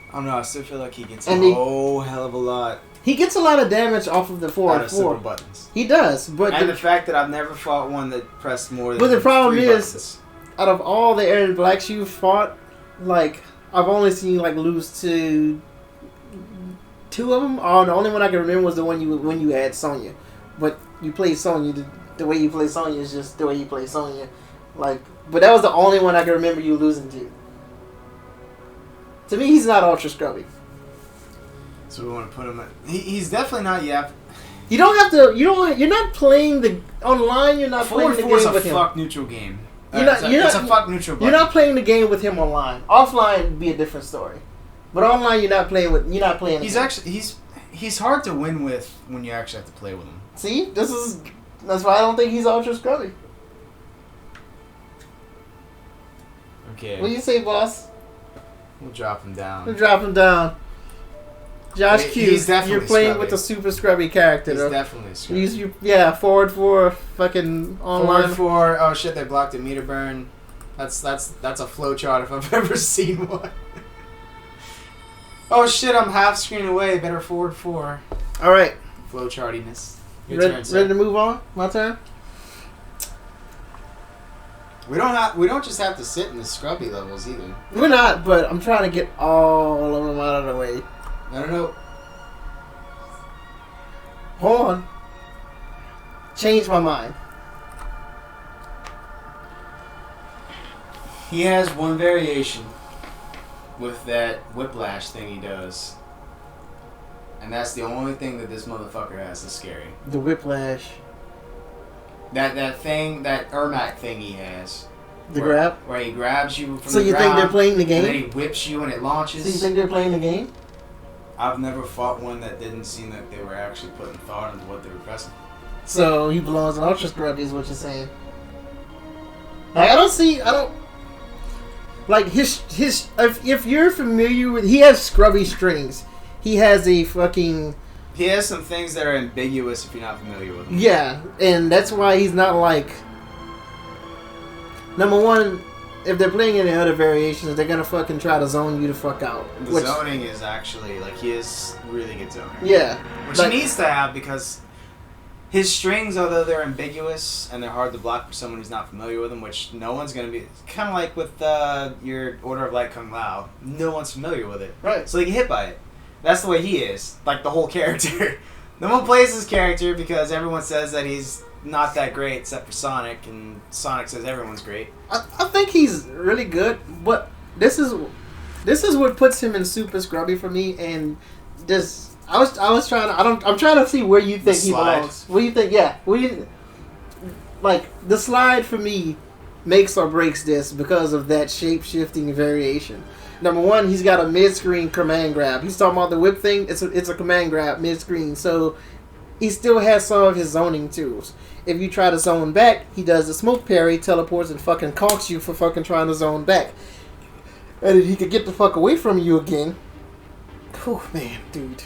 I don't know. I still feel like he gets a whole hell of a lot. He gets a lot of damage off of the 4 super buttons. He does, but and the fact that I've never fought one that pressed more than. But the problem 3 is, buttons. out of all the Aaron Blacks you've fought, like I've only seen like lose to 2 of them. Oh, the only one I can remember was the one when you had Sonya. But you play Sonya, the way you play Sonya is just the way you play Sonya. Like, but that was the only one I can remember you losing to. To me, he's not ultra scrubby. So we want to put him at... He's definitely not yet. You don't have to... You're not playing the... Online, you're not playing the game with him. 4 is a fuck neutral game. It's a fuck neutral button. You're not playing the game with him online. Offline would be a different story. But online, you're not playing with... You're not playing... He's hard to win with when you actually have to play with him. See? That's why I don't think he's ultra scrubby. Okay. What do you say, boss? We'll drop him down. We'll drop him down. Josh Q, he's definitely you're playing scrubby. with a super scrubby character. He's though. definitely scrubby. Forward 4, fucking online. Forward 4, oh shit, they blocked a meter burn. That's a flowchart if I've ever seen one. Oh shit, I'm half screen away. Better forward 4. Alright. Flowchartiness. Ready to move on? My turn? We don't just have to sit in the scrubby levels either. We're not, but I'm trying to get all of them out of the way. I don't know. Hold on. Change my mind. He has one variation with that whiplash thing he does. And that's the only thing that this motherfucker has that's scary. The whiplash. That thing, that Ermac thing he has. The grab? Where he grabs you from the ground. So you think they're playing the game? And then he whips you and it launches. So you think they're playing the game? I've never fought one that didn't seem like they were actually putting thought into what they were pressing. So he belongs in Ultra Scrubby is what you're saying. Like, I don't... Like, his if you're familiar with... He has scrubby strings. He has a fucking... He has some things that are ambiguous if you're not familiar with him. Yeah, and that's why he's not like... Number one, if they're playing any other variations, they're gonna fucking try to zone you the fuck out. The zoning is actually, like, he is really good zoning. Yeah. Which he needs to have because his strings, although they're ambiguous and they're hard to block for someone who's not familiar with them, which no one's going to be... Kind of like with your Order of Light Kung Lao. No one's familiar with it. Right. So they get hit by it. That's the way he is. Like, the whole character. No one plays his character because everyone says that he's not that great except for Sonic, and Sonic says everyone's great. I think he's really good, but this is what puts him in super scrubby for me. And this, I was trying to, I'm trying to see where you think he belongs. What do you think? Yeah, like the slide for me makes or breaks this because of that shape shifting variation. Number one, he's got a mid-screen command grab. He's talking about the whip thing. It's a command grab mid-screen, so he still has some of his zoning tools. If you try to zone back, he does the smoke parry, teleports, and fucking conks you for fucking trying to zone back. And if he could get the fuck away from you again. Oh man, dude.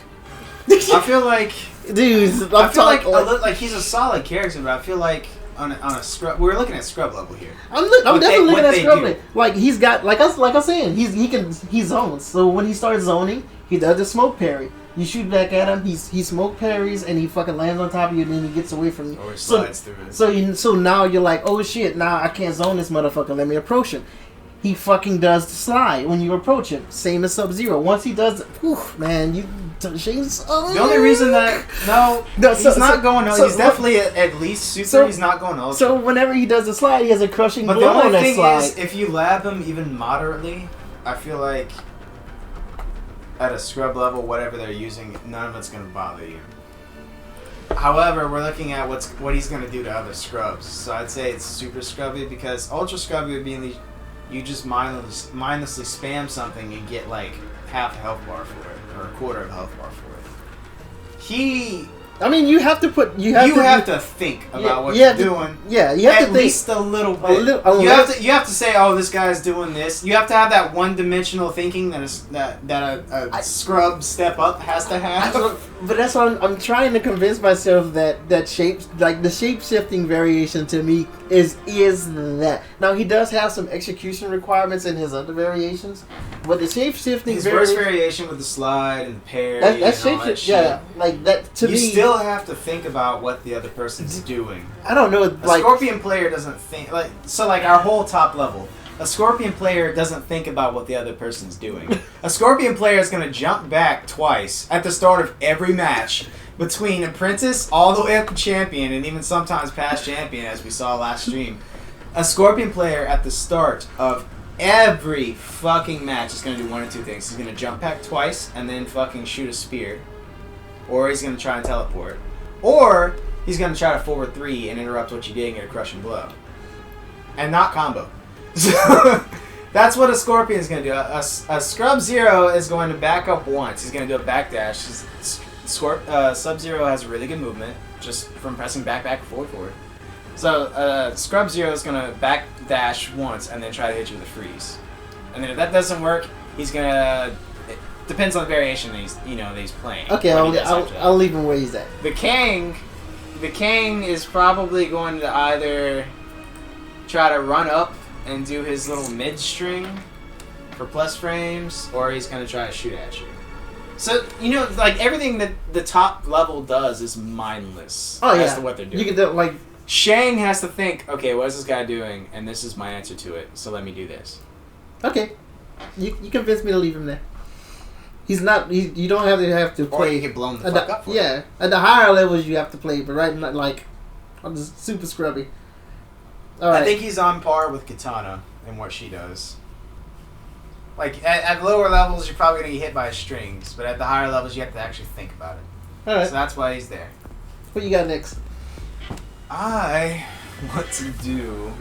I feel like, dude, I feel like he's a solid character, but I feel like on a scrub, we're looking at scrub level here. I'm definitely looking at scrub level. Like he's got, like I'm saying, he zones. So when he starts zoning, he does the smoke parry. You shoot back at him, he smoke parries, and he fucking lands on top of you, and then he gets away from you. Or he slides through it. So now you're like, oh shit, now I can't zone this motherfucker, let me approach him. He fucking does the slide when you approach him. Same as Sub-Zero. Once he does it, man, you... The only reason that... he's not going... he's definitely at least super. He's not going ultra. So whenever he does the slide, he has a crushing blow on that slide. But the only thing is, if you lab him even moderately, I feel like at a scrub level, whatever they're using, none of it's going to bother you. However, we're looking at what he's going to do to other scrubs. So I'd say it's super scrubby, because ultra scrubby would be you just mindlessly spam something and get like half a health bar for it, or a quarter of a health bar for it. He I mean, you have to put. You have to think about what you're doing. Yeah, you have to think. At least a little bit. You have to say, oh, this guy's doing this. You have to have that one-dimensional thinking that a scrub step up has to have. But that's what I'm trying to convince myself that shapes, like the shape shifting variation to me is that. Now he does have some execution requirements in his other variations, but the shape shifting. His first variation with the slide and the parry. That's shape shifting. Yeah, like that to me. You still have to think about what the other person's doing. I don't know. A Scorpion player doesn't think like our whole top level. A Scorpion player doesn't think about what the other person's doing. A Scorpion player is going to jump back twice at the start of every match between Apprentice all the way up to Champion and even sometimes past Champion, as we saw last stream. A Scorpion player at the start of every fucking match is going to do one or two things. He's going to jump back twice and then fucking shoot a spear. Or he's going to try and teleport. Or he's going to try to forward 3 and interrupt what you did and get a crushing blow. And not combo. So that's what a Scorpion is going to do. A Scrub Zero is going to back up once. He's going to do a backdash. Sub-Zero has really good movement just from pressing back, forward. So Scrub Zero is going to backdash once and then try to hit you with a freeze. And then if that doesn't work, he's going to... It depends on the variation that he's playing. Okay, I'll leave him where he's at. The Kang is probably going to either try to run up and do his little mid-string for plus frames, or he's going to try to shoot at you. So, like, everything that the top level does is mindless as to what they're doing. You can Shang has to think, okay, what is this guy doing? And this is my answer to it, so let me do this. Okay. You convinced me to leave him there. He's not... you don't have to play... Or you get blown the fuck up for it. At the higher levels, you have to play, but right now, like, I'm just super scrubby. All right. I think he's on par with Katana and what she does. Like, at lower levels, you're probably going to get hit by strings, but at the higher levels, you have to actually think about it. All right. So that's why he's there. What you got next? I want to do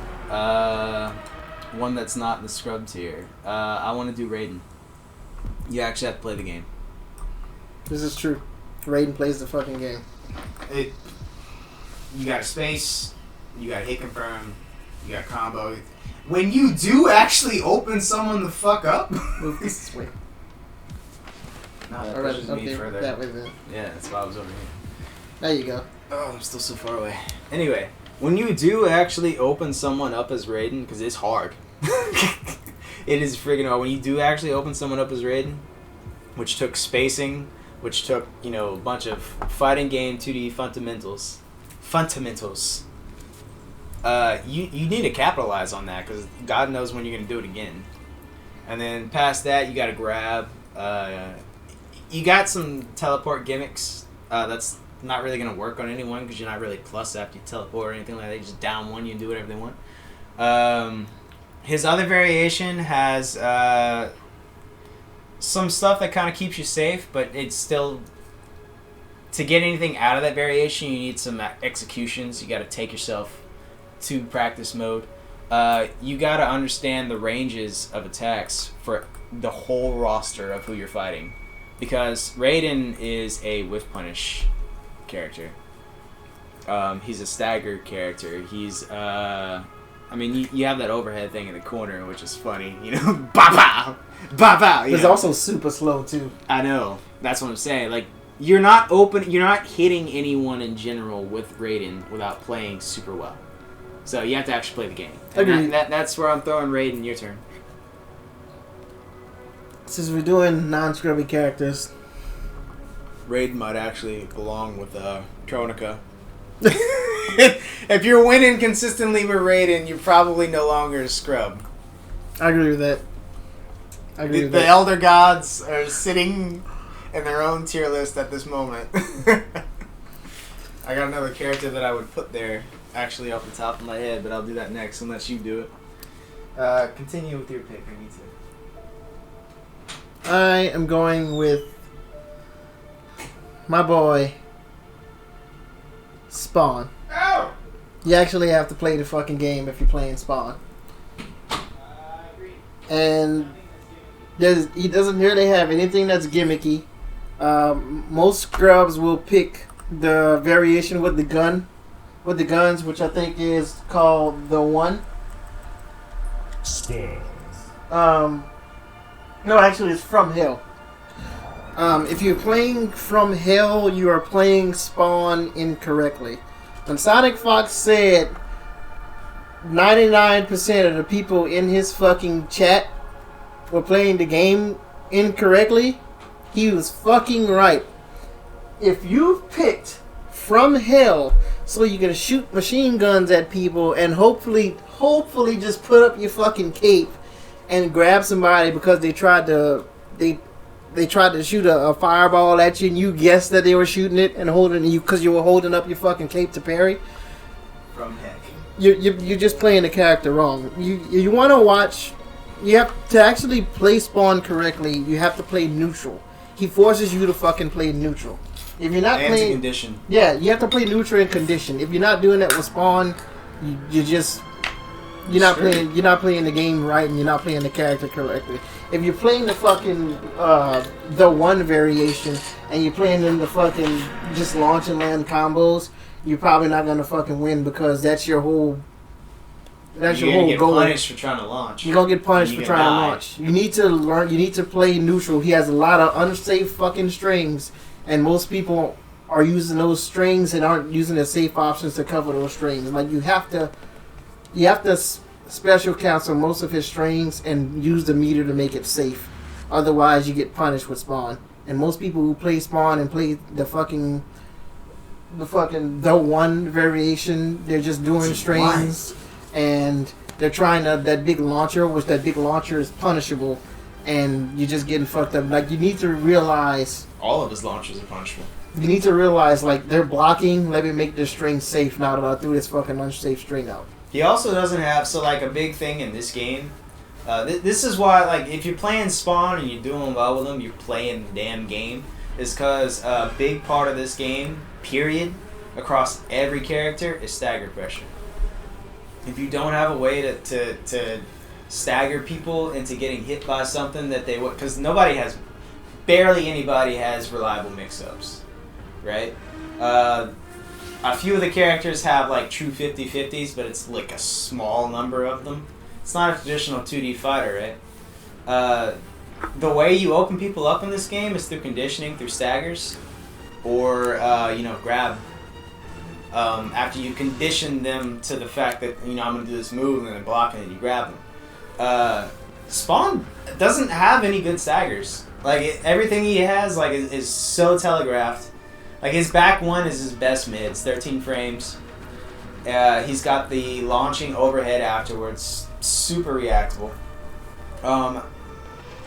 one that's not in the scrub tier. I want to do Raiden. You actually have to play the game. This is true. Raiden plays the fucking game. You got a space, you got hit confirm, you got combo. When you do actually open someone the fuck up... Move this way. No, that pushes me further. That way then. Yeah, that's why I was over here. There you go. Oh, I'm still so far away. Anyway, when you do actually open someone up as Raiden, because it's hard. It is friggin' hard. When you do actually open someone up as Raiden, which took spacing, which took, a bunch of fighting game 2D fundamentals. You need to capitalize on that, because God knows when you're going to do it again. And then past that, you got to grab. You got some teleport gimmicks. That's not really going to work on anyone, because you're not really plus after you teleport or anything like that. You just down one, you can do whatever they want. His other variation has some stuff that kind of keeps you safe, but it's still... To get anything out of that variation, you need some executions. You got to take yourself to practice mode. You got to understand the ranges of attacks for the whole roster of who you're fighting, because Raiden is a whiff punish character. He's a stagger character. He's you have that overhead thing in the corner, which is funny. Ba pow, ba pow. It's also super slow too. I know. That's what I'm saying. Like, you're not hitting anyone in general with Raiden without playing super well. So you have to actually play the game. And that's where I'm throwing Raiden. Your turn. Since we're doing non-scrubby characters, Raiden might actually belong with Kronika. If you're winning consistently with Raiden, you're probably no longer a scrub. I agree with that. The Elder Gods are sitting in their own tier list at this moment. I got another character that I would put there, actually off the top of my head, but I'll do that next unless you do it. Continue with your pick. I need to. I am going with my boy Spawn. Oh! You actually have to play the fucking game if you're playing Spawn. I agree. And he doesn't really have anything that's gimmicky. Most scrubs will pick the variation with the guns, which I think is called the one. Spawn. No, actually, it's From Hell. If you're playing From Hell, you are playing Spawn incorrectly. When Sonic Fox said 99% of the people in his fucking chat were playing the game incorrectly, he was fucking right. If you've picked From Hell so you can shoot machine guns at people and hopefully just put up your fucking cape and grab somebody because they tried to shoot a fireball at you and you guessed that they were shooting it and holding you because you were holding up your fucking cape to parry. From heck. You're just playing the character wrong. You want to watch. You have to actually play Spawn correctly. You have to play neutral. He forces you to fucking play neutral. If you're not playing condition. Yeah, you have to play neutral and condition. If you're not doing that with Spawn, you're not playing the game right, and you're not playing the character correctly. If you're playing the fucking the one variation and you're playing in the fucking just launch and land combos, you're probably not gonna fucking win because that's your whole goal. You're gonna get punished for trying to launch. You're gonna get punished for trying to launch. You need to learn. You need to play neutral. He has a lot of unsafe fucking strings, and most people are using those strings and aren't using the safe options to cover those strings. Like you have to special cancel most of his strings and use the meter to make it safe. Otherwise, you get punished with Spawn. And most people who play Spawn and play the one variation, they're just doing strings and they're trying that big launcher, which that big launcher is punishable, and you're just getting fucked up. Like, you need to realize all of his launchers are punishable. You need to realize, like, they're blocking. Let me make this string safe now that I threw this fucking unsafe string out. He also doesn't have, so like a big thing in this game, this is why, like, if you're playing Spawn and you're doing well with him, you're playing the damn game, is because a big part of this game, period, across every character, is stagger pressure. If you don't have a way to stagger people into getting hit by something that they would, because barely anybody has reliable mix-ups, right? A few of the characters have like true 50-50s, but it's like a small number of them. It's not a traditional 2D fighter, right? The way you open people up in this game is through conditioning, through staggers, or grab. After you condition them to the fact that I'm going to do this move and then block it and you grab them. Spawn doesn't have any good staggers. Like everything he has is so telegraphed. Like his back one is his best mids, 13 frames. He's got the launching overhead afterwards, super reactable.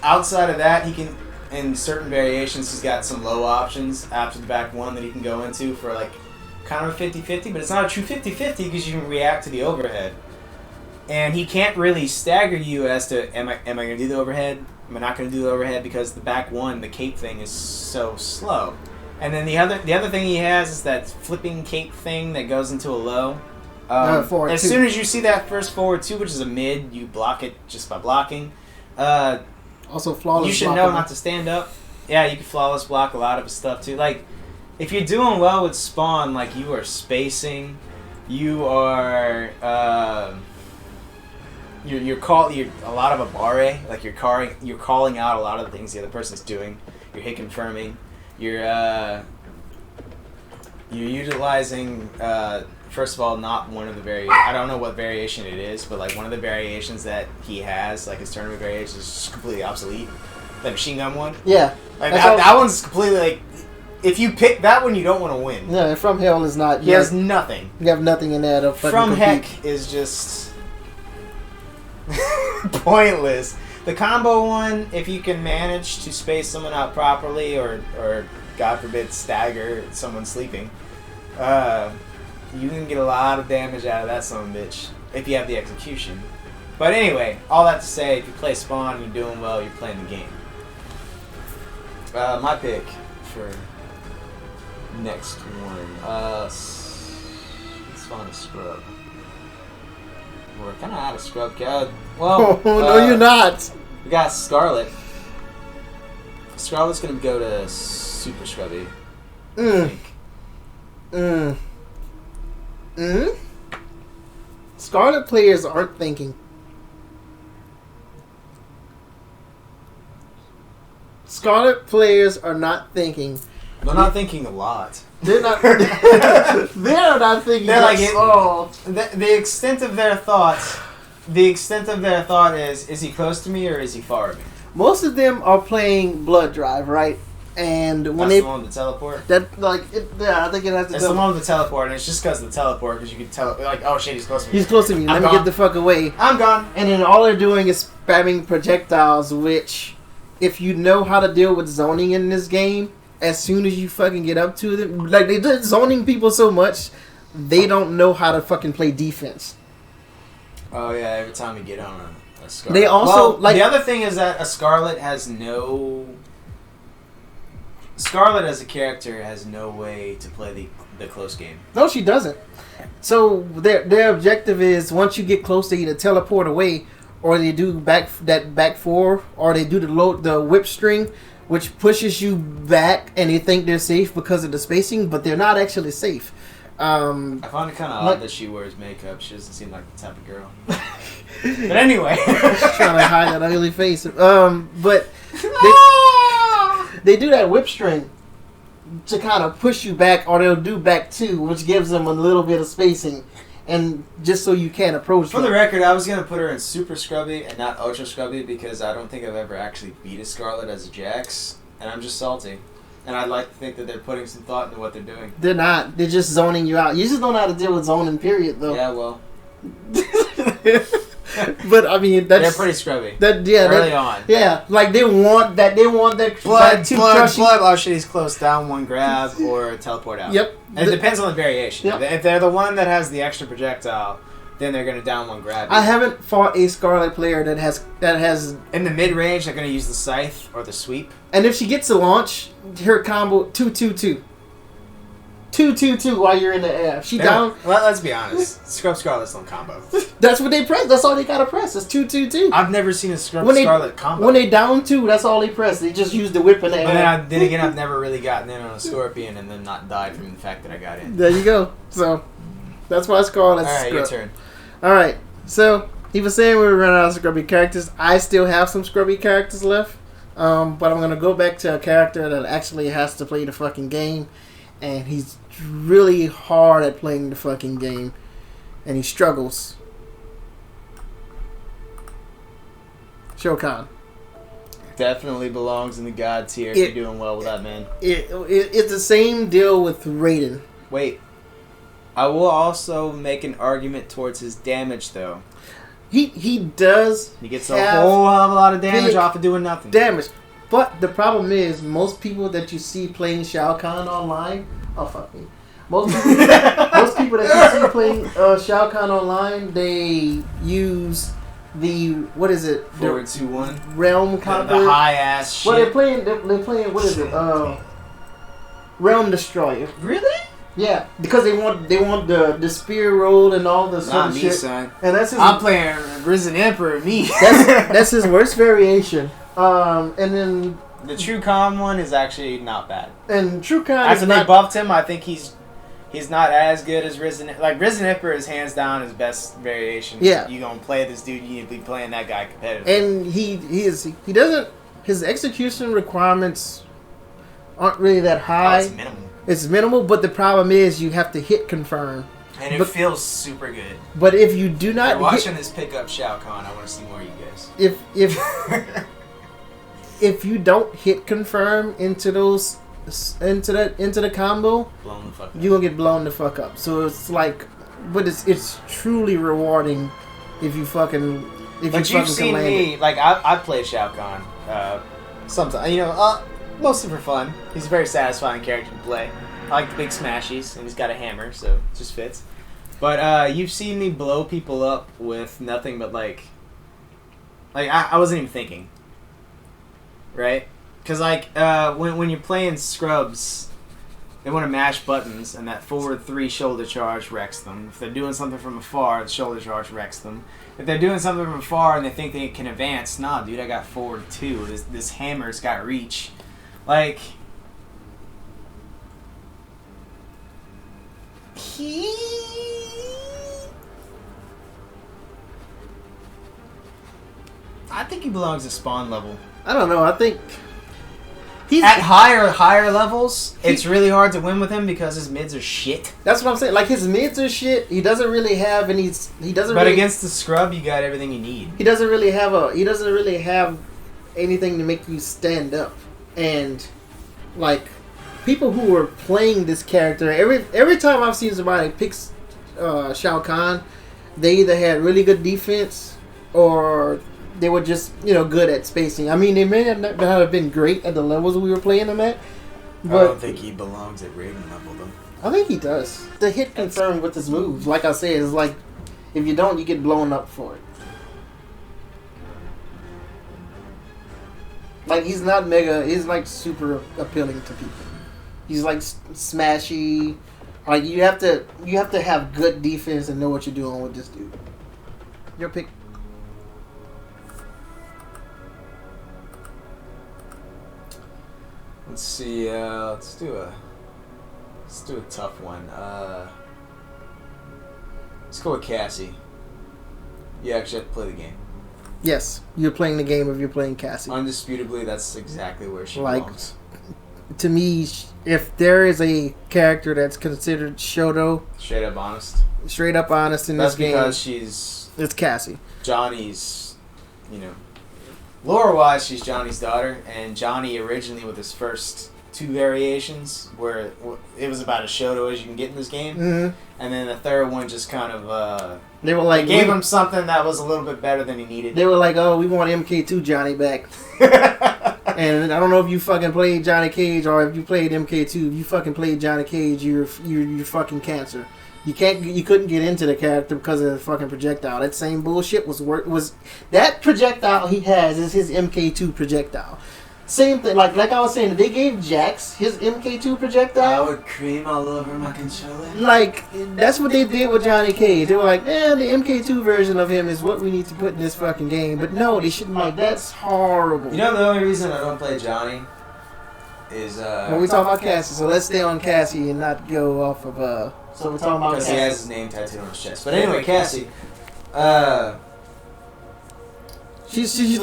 Outside of that, he can, in certain variations, he's got some low options after the back one that he can go into for like kind of a 50-50, but it's not a true 50-50 because you can react to the overhead. And he can't really stagger you as to, am I going to do the overhead? Am I not going to do the overhead? Because the back one, the cape thing, is so slow. And then the other thing he has is that flipping cape thing that goes into a low. As soon as you see that first forward two, which is a mid, you block it just by blocking. Also flawless. You should know not to stand up. Yeah, you can flawless block a lot of his stuff too. Like, if you're doing well with Spawn, like you are spacing, you are you're a lot of a barre. Like you're calling out a lot of the things the other person's doing. You're hit confirming. You're utilizing first of all not one of the I don't know what variation it is, but like one of the variations that he has, like his tournament variation, is just completely obsolete. The machine gun one. Yeah. Like that one's completely like. If you pick that one, you don't want to win. No, From Hell is not. He has nothing. You have nothing in that. From Heck is just pointless. The combo one, if you can manage to space someone out properly, or God forbid stagger someone sleeping, you can get a lot of damage out of that son of a bitch if you have the execution. But anyway, all that to say, if you play Spawn and you're doing well, you're playing the game. My pick for next one. Let's find a scrub. We're kind of out of scrub, God. Well, no, you're not. We got Scarlet. Scarlet's gonna go to Super Scrubby. I think. Mm. Mm? Scarlet players aren't thinking. Scarlet players are not thinking. They're not thinking a lot. They're not. They're not thinking. They're like at all. The extent of their thoughts. The extent of their thought is he close to me or is he far of me? Most of them are playing Blood Drive, right? And when That's the one with the teleport. Yeah, I think it has to. It's the one with the teleport, and it's just because of the teleport, because you can tell, like, oh shit, he's close to me. He's close to me. Let me get the fuck away. I'm gone. And then all they're doing is spamming projectiles, which, if you know how to deal with zoning in this game, as soon as you fucking get up to them, like, they did zoning people so much, they don't know how to fucking play defense. Oh yeah, every time you get on a Scarlet. They also, like... The other thing is that a Scarlet has no... Scarlet as a character has no way to play the close game. No, she doesn't. So their objective is, once you get close, they either teleport away, or they do back four, or they do the whip string, which pushes you back, and they think they're safe because of the spacing, but they're not actually safe. I find it kind of odd that she wears makeup. She doesn't seem like the type of girl. But anyway, trying to hide that ugly face. But they do that whip string to kind of push you back, or they'll do back two, which gives them a little bit of spacing, and just so you can't approach For them. the record, I was going to put her in super scrubby and not ultra scrubby because I don't think I've ever actually beat a Scarlet as a Jax, and I'm just salty. And I'd like to think that they're putting some thought into what they're doing. They're not. They're just zoning you out. You just don't know how to deal with zoning, period, though. Yeah, well. But I mean, they're pretty scrubby. Early on. Yeah, like they want that. They want that blood. Oh shit, he's close. Down one grab or teleport out. Yep. And it depends on the variation. Yep. If they're the one that has the extra projectile, then they're gonna down one grab. I haven't fought a Scarlet player that has in the mid range. They're gonna use the scythe or the sweep. And if she gets a launch, her combo 2-2-2. 2-2-2 while you're in the air. She down. Well, let's be honest. Scrub Scarlet's don't combo. That's what they press. That's all they gotta press. It's 2-2-2. I've never seen a Scrub Scarlet combo. When they down two, that's all they press. They just use the whip in the air. But then again, I've never really gotten in on a Scorpion and then not died from the fact that I got in. There you go. So that's why Scarlet's Alright, scrub. your turn. Alright. So he was saying we were running out of scrubby characters. I still have some scrubby characters left. But I'm gonna go back to a character that actually has to play the fucking game, and he's really hard at playing the fucking game, and he struggles. Shokan definitely belongs in the god tier. You're doing well with that, man. It's the same deal with Raiden. Wait, I will also make an argument towards his damage, though. He does. He gets a whole hell of a lot of damage off of doing nothing. Damage. But the problem is, most people that you see playing Shao Kahn online... Oh, fuck me. Most people that you see playing Shao Kahn online, they use the... What is it? 4-2-1. Realm combo. The high-ass shit. Well, they're playing... What is it? Realm Destroyer. Really? Yeah, because they want the spear roll and all the sort of shit. Not me, son. And that's I'm playing Risen Emperor. Me. that's his worst variation. And then the True Khan one is actually not bad. And True Khan after they buffed him, I think he's not as good as Risen. Like Risen Emperor is hands down his best variation. Yeah, you gonna play this dude, you need to be playing that guy competitively. And he doesn't. His execution requirements aren't really that high. It's minimal. It's minimal, but the problem is you have to hit confirm. And it feels super good. But if you do not... watching this pick up Shao Kahn, I want to see more of you guys. If you don't hit confirm into the combo, blown the fuck up. You're gonna get blown the fuck up. So it's like... But it's truly rewarding if you fucking... But you've seen me... Like, I play Shao Kahn sometimes. Mostly for fun. He's a very satisfying character to play. I like the big smashies, and he's got a hammer, so it just fits. But you've seen me blow people up with nothing but I wasn't even thinking, right? Because when you're playing scrubs, they want to mash buttons, and that forward 3 shoulder charge wrecks them. If they're doing something from afar, the shoulder charge wrecks them. If they're doing something from afar and they think they can advance, nah, dude, I got forward 2. This hammer's got reach. I think he belongs to Spawn level. I don't know. I think he's At higher levels, it's really hard to win with him because his mids are shit. That's what I'm saying. Like his mids are shit. He doesn't really have any. He doesn't. But really, against the scrub, you got everything you need. he doesn't really have a. He doesn't really have anything to make you stand up. And like people who are playing this character, every time I've seen somebody picks Shao Kahn, they either had really good defense or they were just, good at spacing. I mean, they may not have been great at the levels we were playing them at. But I don't think he belongs at Raven level, though. I think he does. The hit confirmed with his moves. Like I said, it's like, if you don't, you get blown up for it. Like, he's not mega, he's like super appealing to people. He's like smashy. Like, you have to have good defense and know what you're doing with this dude. Your pick. Let's see. Let's do a tough one. Let's go with Cassie. You actually have to play the game. Yes, you're playing the game if you're playing Cassie. Undisputably, that's exactly where she Like, belongs. To me, if there is a character that's considered Shoto, Straight up honest. straight up honest in That's this game, because she's it's Cassie. Johnny's, lore-wise, she's Johnny's daughter, and Johnny originally with his first two variations, where it was about as Shoto as you can get in this game, Mm-hmm. and then the third one just kind of They were like, gave him something that was a little bit better than he needed. They were like, oh, we want MK2 Johnny back. And I don't know if you fucking played Johnny Cage or if you played MK2. If you fucking played Johnny Cage, you're fucking cancer. You couldn't get into the character because of the fucking projectile. That same bullshit was that projectile he has is his MK2 projectile. Same thing, like I was saying, they gave Jax his MK2 projectile. I would cream all over my controller. Like, that's what they did with Johnny Cage. They were like, the MK2 version of him is what we need to put in this fucking game. But no, they shouldn't. Like, that's horrible. You know the only reason I don't play Johnny is When we talk about Cassie, so let's stay on Cassie and not go off of So we're talking about because Cassie. he has his name tattooed on his chest. But anyway, Cassie. She just You have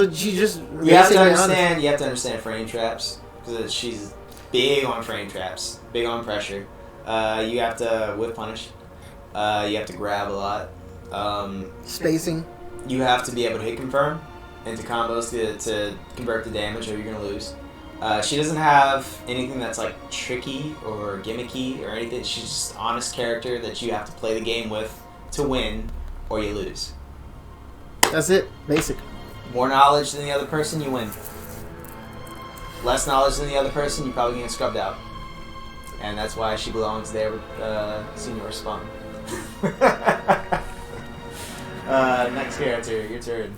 to basically understand. You have to understand frame traps because she's big on frame traps, big on pressure. You have to whip punish. You have to grab a lot. spacing. You have to be able to hit confirm into combos to convert the damage, or you're gonna lose. She doesn't have anything that's like tricky or gimmicky or anything. She's just an honest character that you have to play the game with to win, or you lose. That's it. Basic. More knowledge than the other person, you win. Less knowledge than the other person, you probably get scrubbed out. And that's why she belongs there with Senior Spawn. Next character, your turn.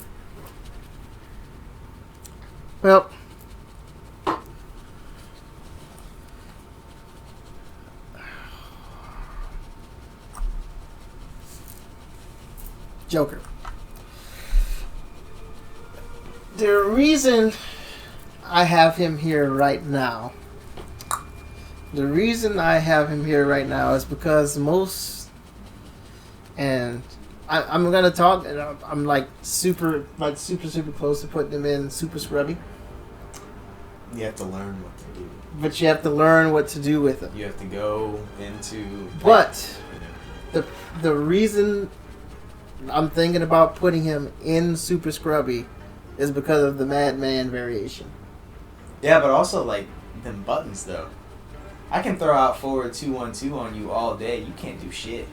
Well, Joker. The reason I have him here right now is because and I'm gonna talk, and I'm like super close to putting him in super scrubby. You have to learn what to do. But you have to learn what to do with him. You have to go into... But the reason I'm thinking about putting him in super scrubby is because of the Madman variation. Yeah, but also, like, them buttons, though. I can throw out forward 2-1-2 on you all day. You can't do shit.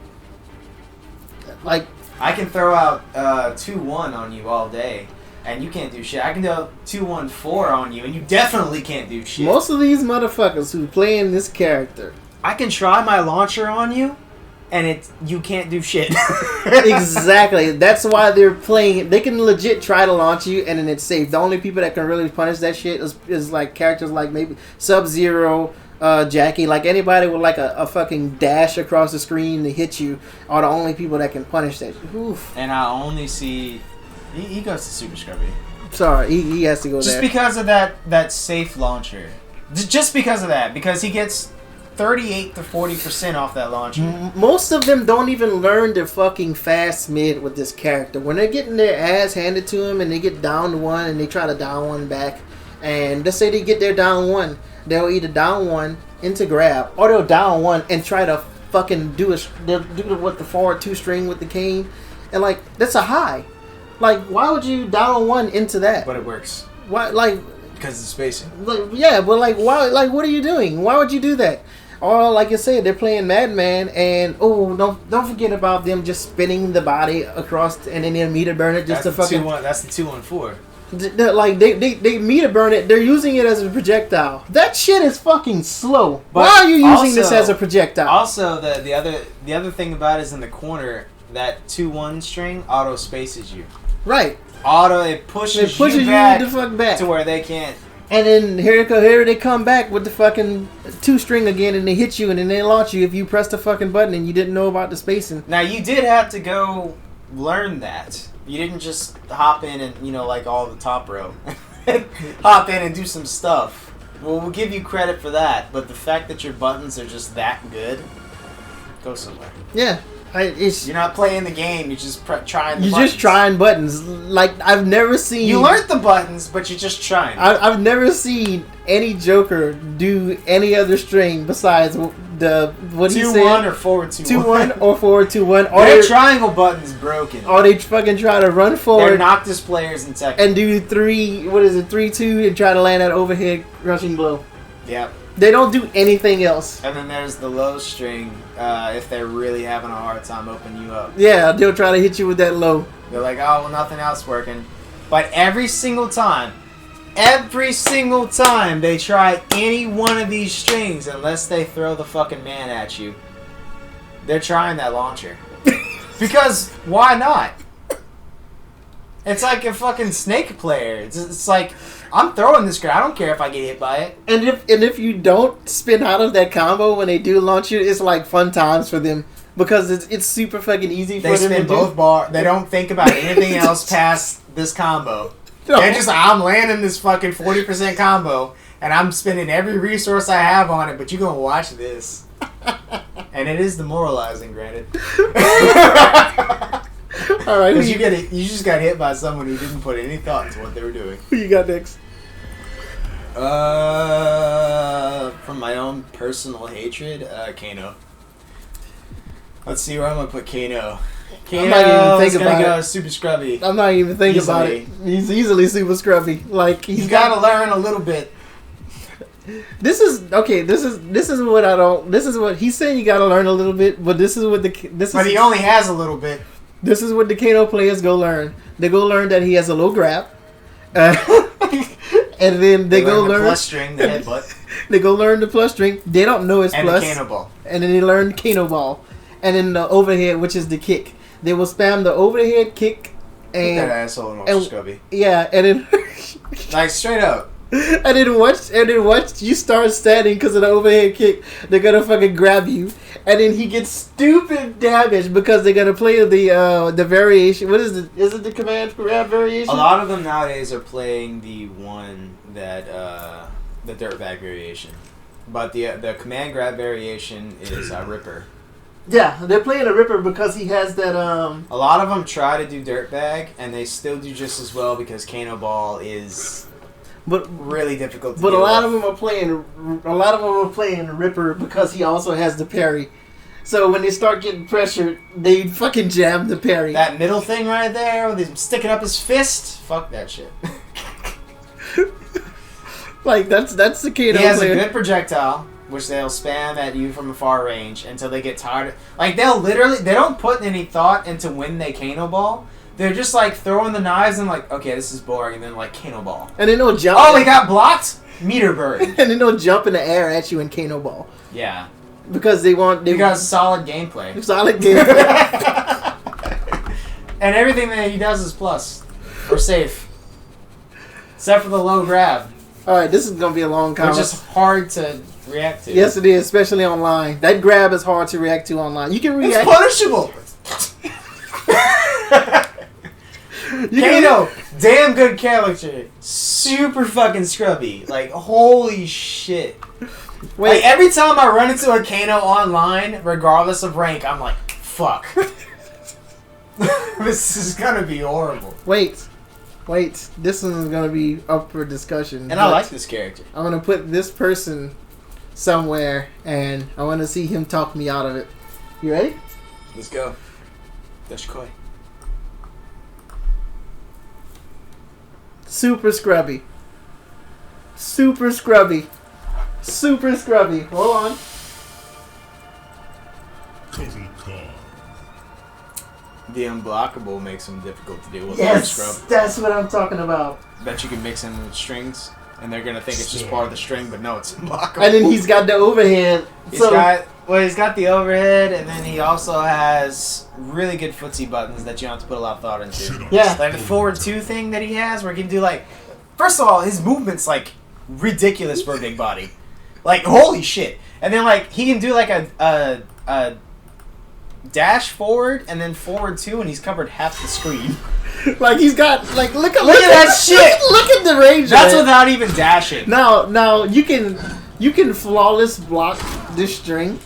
Like, I can throw out 2-1 on you all day, and you can't do shit. I can do 2-1-4 on you, and you definitely can't do shit. most of these motherfuckers who play in this character, I can try my launcher on you, and you can't do shit. exactly. That's why they're playing. They can legit try to launch you, and then it's safe. The only people that can really punish that shit is like characters like maybe Sub-Zero, Jackie. Like anybody with like a fucking dash across the screen to hit you are the only people that can punish that. Oof. And I only see... He goes to Super Scrubby. Sorry, he has to go Just there. because of that safe launcher. Just because of that. Because he gets 38 to 40% off that launcher. Most of them don't even learn their fucking fast mid with this character. When they're getting their ass handed to them and they get down to one and they try to down one back, and let's say they get their down one, they'll either down one into grab or they'll down one and try to fucking they'll do the forward 2 string with the cane, and like that's a high. Like, why would you down one into that? But it works. Why, like? Because of the spacing. Like, yeah, but like, why? Like, what are you doing? Why would you do that? Or like you said, they're playing Madman, and don't forget about them just spinning the body across and then they'll meter burn it just to fucking. That's the 2-1-4. Like they meter burn it. They're using it as a projectile. That shit is fucking slow. But why are you using also, this as a projectile? Also, the other thing about it is in the corner, that 2-1 string auto spaces you. Right. It pushes you back the fuck back to where they can't. And then here they come back with the fucking 2 string again, and they hit you, and then they launch you if you press the fucking button and you didn't know about the spacing. Now you did have to go learn that. You didn't just hop in and like all the top row, hop in and do some stuff. Well, we'll give you credit for that, but the fact that your buttons are just that good, go somewhere. Yeah. You're not playing the game. You're just trying. You're just trying buttons. Like, I've never seen. You learned the buttons, but you're just trying. I've never seen any Joker do any other string besides the what he said. 2-1 or forward 2-1. 2-1 or forward 2-1. Or their triangle button's broken. Or they fucking try to run forward. They're Noctis players in Tekken. And do 3-2 and try to land that overhead rushing blow. Yep. They don't do anything else. And then there's the low string, if they're really having a hard time opening you up. Yeah, they'll try to hit you with that low. They're like, oh, well, nothing else working. But every single time they try any one of these strings, unless they throw the fucking man at you, they're trying that launcher. Because why not? It's like a fucking Snake player. It's like, I'm throwing this guy. I don't care if I get hit by it. And if you don't spin out of that combo when they do launch you, it's like fun times for them because it's super fucking easy for them to do. They spin both bars. They don't think about anything else past this combo. No. They're just, I'm landing this fucking 40% combo and I'm spending every resource I have on it, but you're gonna watch this. And it is demoralizing, granted. All right, because you just got hit by someone who didn't put any thought into what they were doing. Who you got next? From my own personal hatred, Kano. Let's see where I'm gonna put Kano. I'm not even thinking about go super scrubby. I'm not even thinking about it. He's easily super scrubby. Like you gotta learn a little bit. This is okay. This is what I don't. This is what he's saying. You gotta learn a little bit, but this is what But he only has a little bit. This is what the Kano players go learn. They go learn that he has a low grab, and then they go learn the plus string, the headbutt. They go learn the plus string. They don't know it's and plus. And the Kano ball. And then they learn Kano ball, and then the overhead, which is the kick. They will spam the overhead kick and that asshole and scrubby. Yeah, and then like straight up. And then once you start standing because of the overhead kick, they're gonna fucking grab you, and then he gets stupid damage because they're gonna play the variation. What is it? Is it the command grab variation? A lot of them nowadays are playing the one that the dirtbag variation, but the command grab variation is Ripper. Yeah, they're playing a Ripper because he has that. A lot of them try to do dirtbag, and they still do just as well because Kano ball is. But really difficult to But deal a lot with. of them are playing Ripper because he also has the parry. So when they start getting pressured, they fucking jam the parry. That middle thing right there with him sticking up his fist, fuck that shit. Like that's the Kano He has player. a good projectile, which they'll spam at you from a far range until they get tired. Like they don't put any thought into when they Kano ball. They're just like throwing the knives and like, okay, this is boring, and then like Kano ball. And then they'll jump. Oh, they got blocked? Meter bird. And then they'll jump in the air at you in Kano ball. Yeah. Because they want solid gameplay. Solid gameplay. And everything that he does is plus. Or safe. Except for the low grab. Alright, this is gonna be a long comment. Which is hard to react to. Yes, it is, especially online. That grab is hard to react to online. You can react. It's punishable. Kano, damn good character. Super fucking scrubby. Like, holy shit. Wait. Like, every time I run into a Kano online, regardless of rank, I'm like, fuck. This is gonna be horrible. Wait. This one is gonna be up for discussion. And I like this character. I'm gonna put this person somewhere, and I want to see him talk me out of it. You ready? Let's go. Dashkoi. Super scrubby. Super scrubby. Super scrubby. Hold on. Total calm. The unblockable makes him difficult to deal with. Yes, Scrub. that's what I'm talking about. Bet you can mix him with strings, and they're gonna think it's just part of the string, but no, it's unblockable. And then he's got the overhand. He's got the overhead, and then he also has really good footsie buttons that you don't have to put a lot of thought into. Yeah. Like the forward 2 thing that he has, where he can do like, first of all, his movement's like ridiculous for a big body, like holy shit. And then like he can do like a dash forward and then forward 2, and he's covered half the screen. Like he's got like look at that shit. Look at the range. That's of it. without even dashing. Now you can flawless block this string.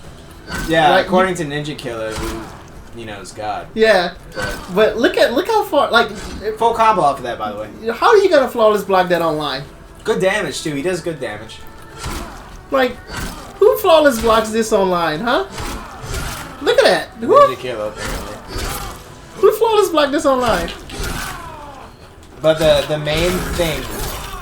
Yeah, like, according to Ninja Killer, who is God. Yeah, but look how far like Full combo off of that, by the way. how are you gonna flawless block that online? Good damage too. He does good damage. Like who flawless blocks this online, huh? Look at that. Ninja Killer apparently. Who flawless blocked this online? But the main thing,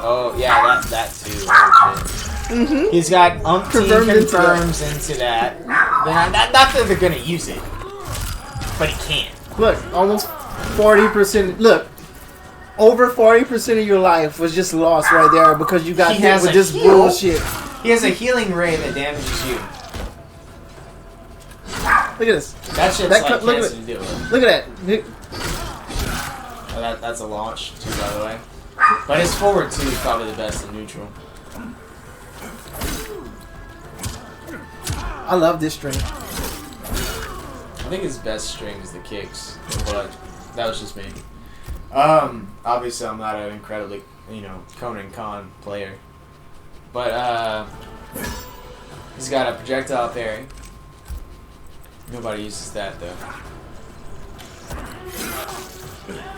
oh yeah, that too. Oh, shit. Mm-hmm. He's got umpteen Confirms into that. Not that they're gonna use it, but he can't. Look, almost 40%. Look, over 40% of your life was just lost right there because you got hit with this bullshit. He has a healing ray that damages you. Look at this. That shit's That like look at cancer to deal with. Look at that. Oh, that's a launch too, by the way. But his forward 2 is probably the best in neutral. I love this string. I think his best string is the kicks, but that was just me. Obviously I'm not an incredibly, Conan Khan player. But, he's got a projectile parry. Nobody uses that, though.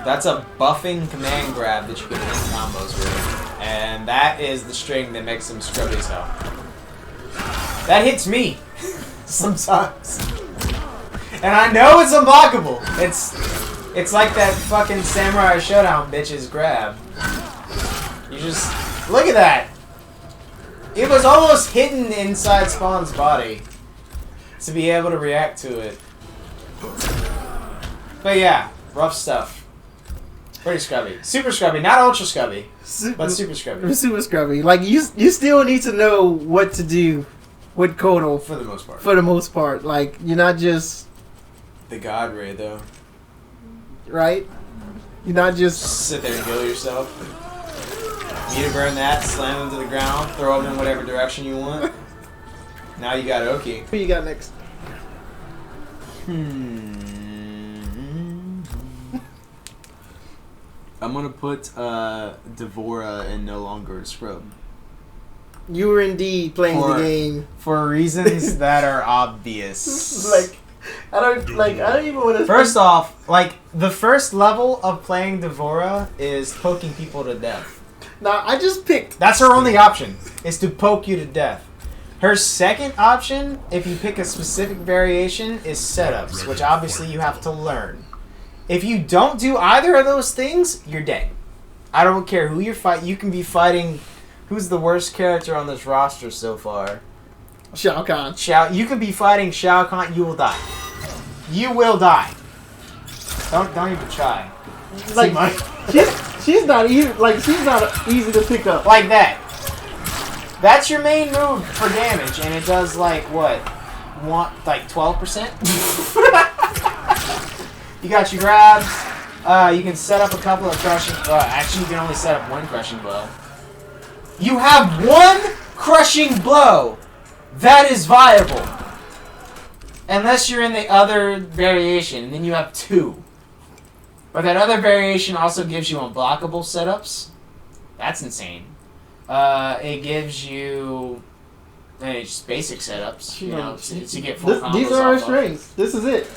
That's a buffing command grab that you can hit combos with. And that is the string that makes him scrubby as hell. That hits me sometimes. And I know it's unblockable. It's like that fucking Samurai Showdown bitch's grab. You just look at that. It was almost hidden inside Spawn's body to be able to react to it. But yeah, rough stuff. Pretty scrubby. Super scrubby, not ultra scrubby, but super scrubby. Super scrubby. Like you still need to know what to do with Kodo For the most part. for the most part. Like you're not just The God Ray, though. right. You're not just Sit there and heal yourself. You to burn that, slam him to the ground, throw him in whatever direction you want. Now you got Oki. Who you got next? I'm gonna put Devora in No Longer a Scrub. You were indeed playing For- the game. For reasons that are obvious. Like I don't even want to. First off, like, the first level of playing Devora is poking people to death. Now I just picked. That's her only option, is to poke you to death. Her second option, if you pick a specific variation, is setups, which obviously you have to learn. If you don't do either of those things, you're dead. I don't care who you're fighting. You can be fighting... Who's the worst character on this roster so far? Shao Kahn. You can be fighting Shao Kahn, you will die. You will die. Don't even try. Like See, Mike? she's not easy. Like she's not easy to pick up. Like that. That's your main move for damage, and it does like what? Like 12%? You got your grabs. You can set up a couple of crushing. Actually, you can only set up one crushing blow. You have one crushing blow. That is viable. Unless you're in the other variation, then you have two. But that other variation also gives you unblockable setups. That's insane. It gives you just basic setups, to get full combos. These are our strings. This is it.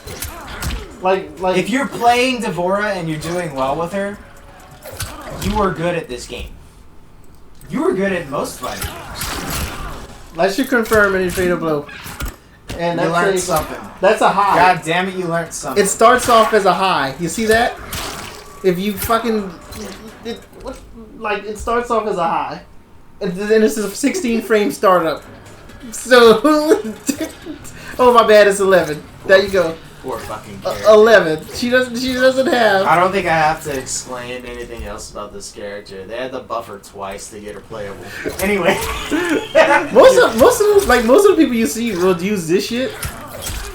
Like if you're playing Devora and you're doing well with her, you are good at this game. You are good at most fighting games. Let's you confirm any fatal blow. And you learned something. That's a high. God damn it, you learned something. It starts off as a high. You see that? If you fucking... It starts off as a high. And then it's a 16 frame startup. So... oh, my bad, it's 11. There you go. Poor fucking character. 11. She doesn't have... I don't think I have to explain anything else about this character. They had to buff her twice to get her playable. Anyway. most of the people you see will use this shit,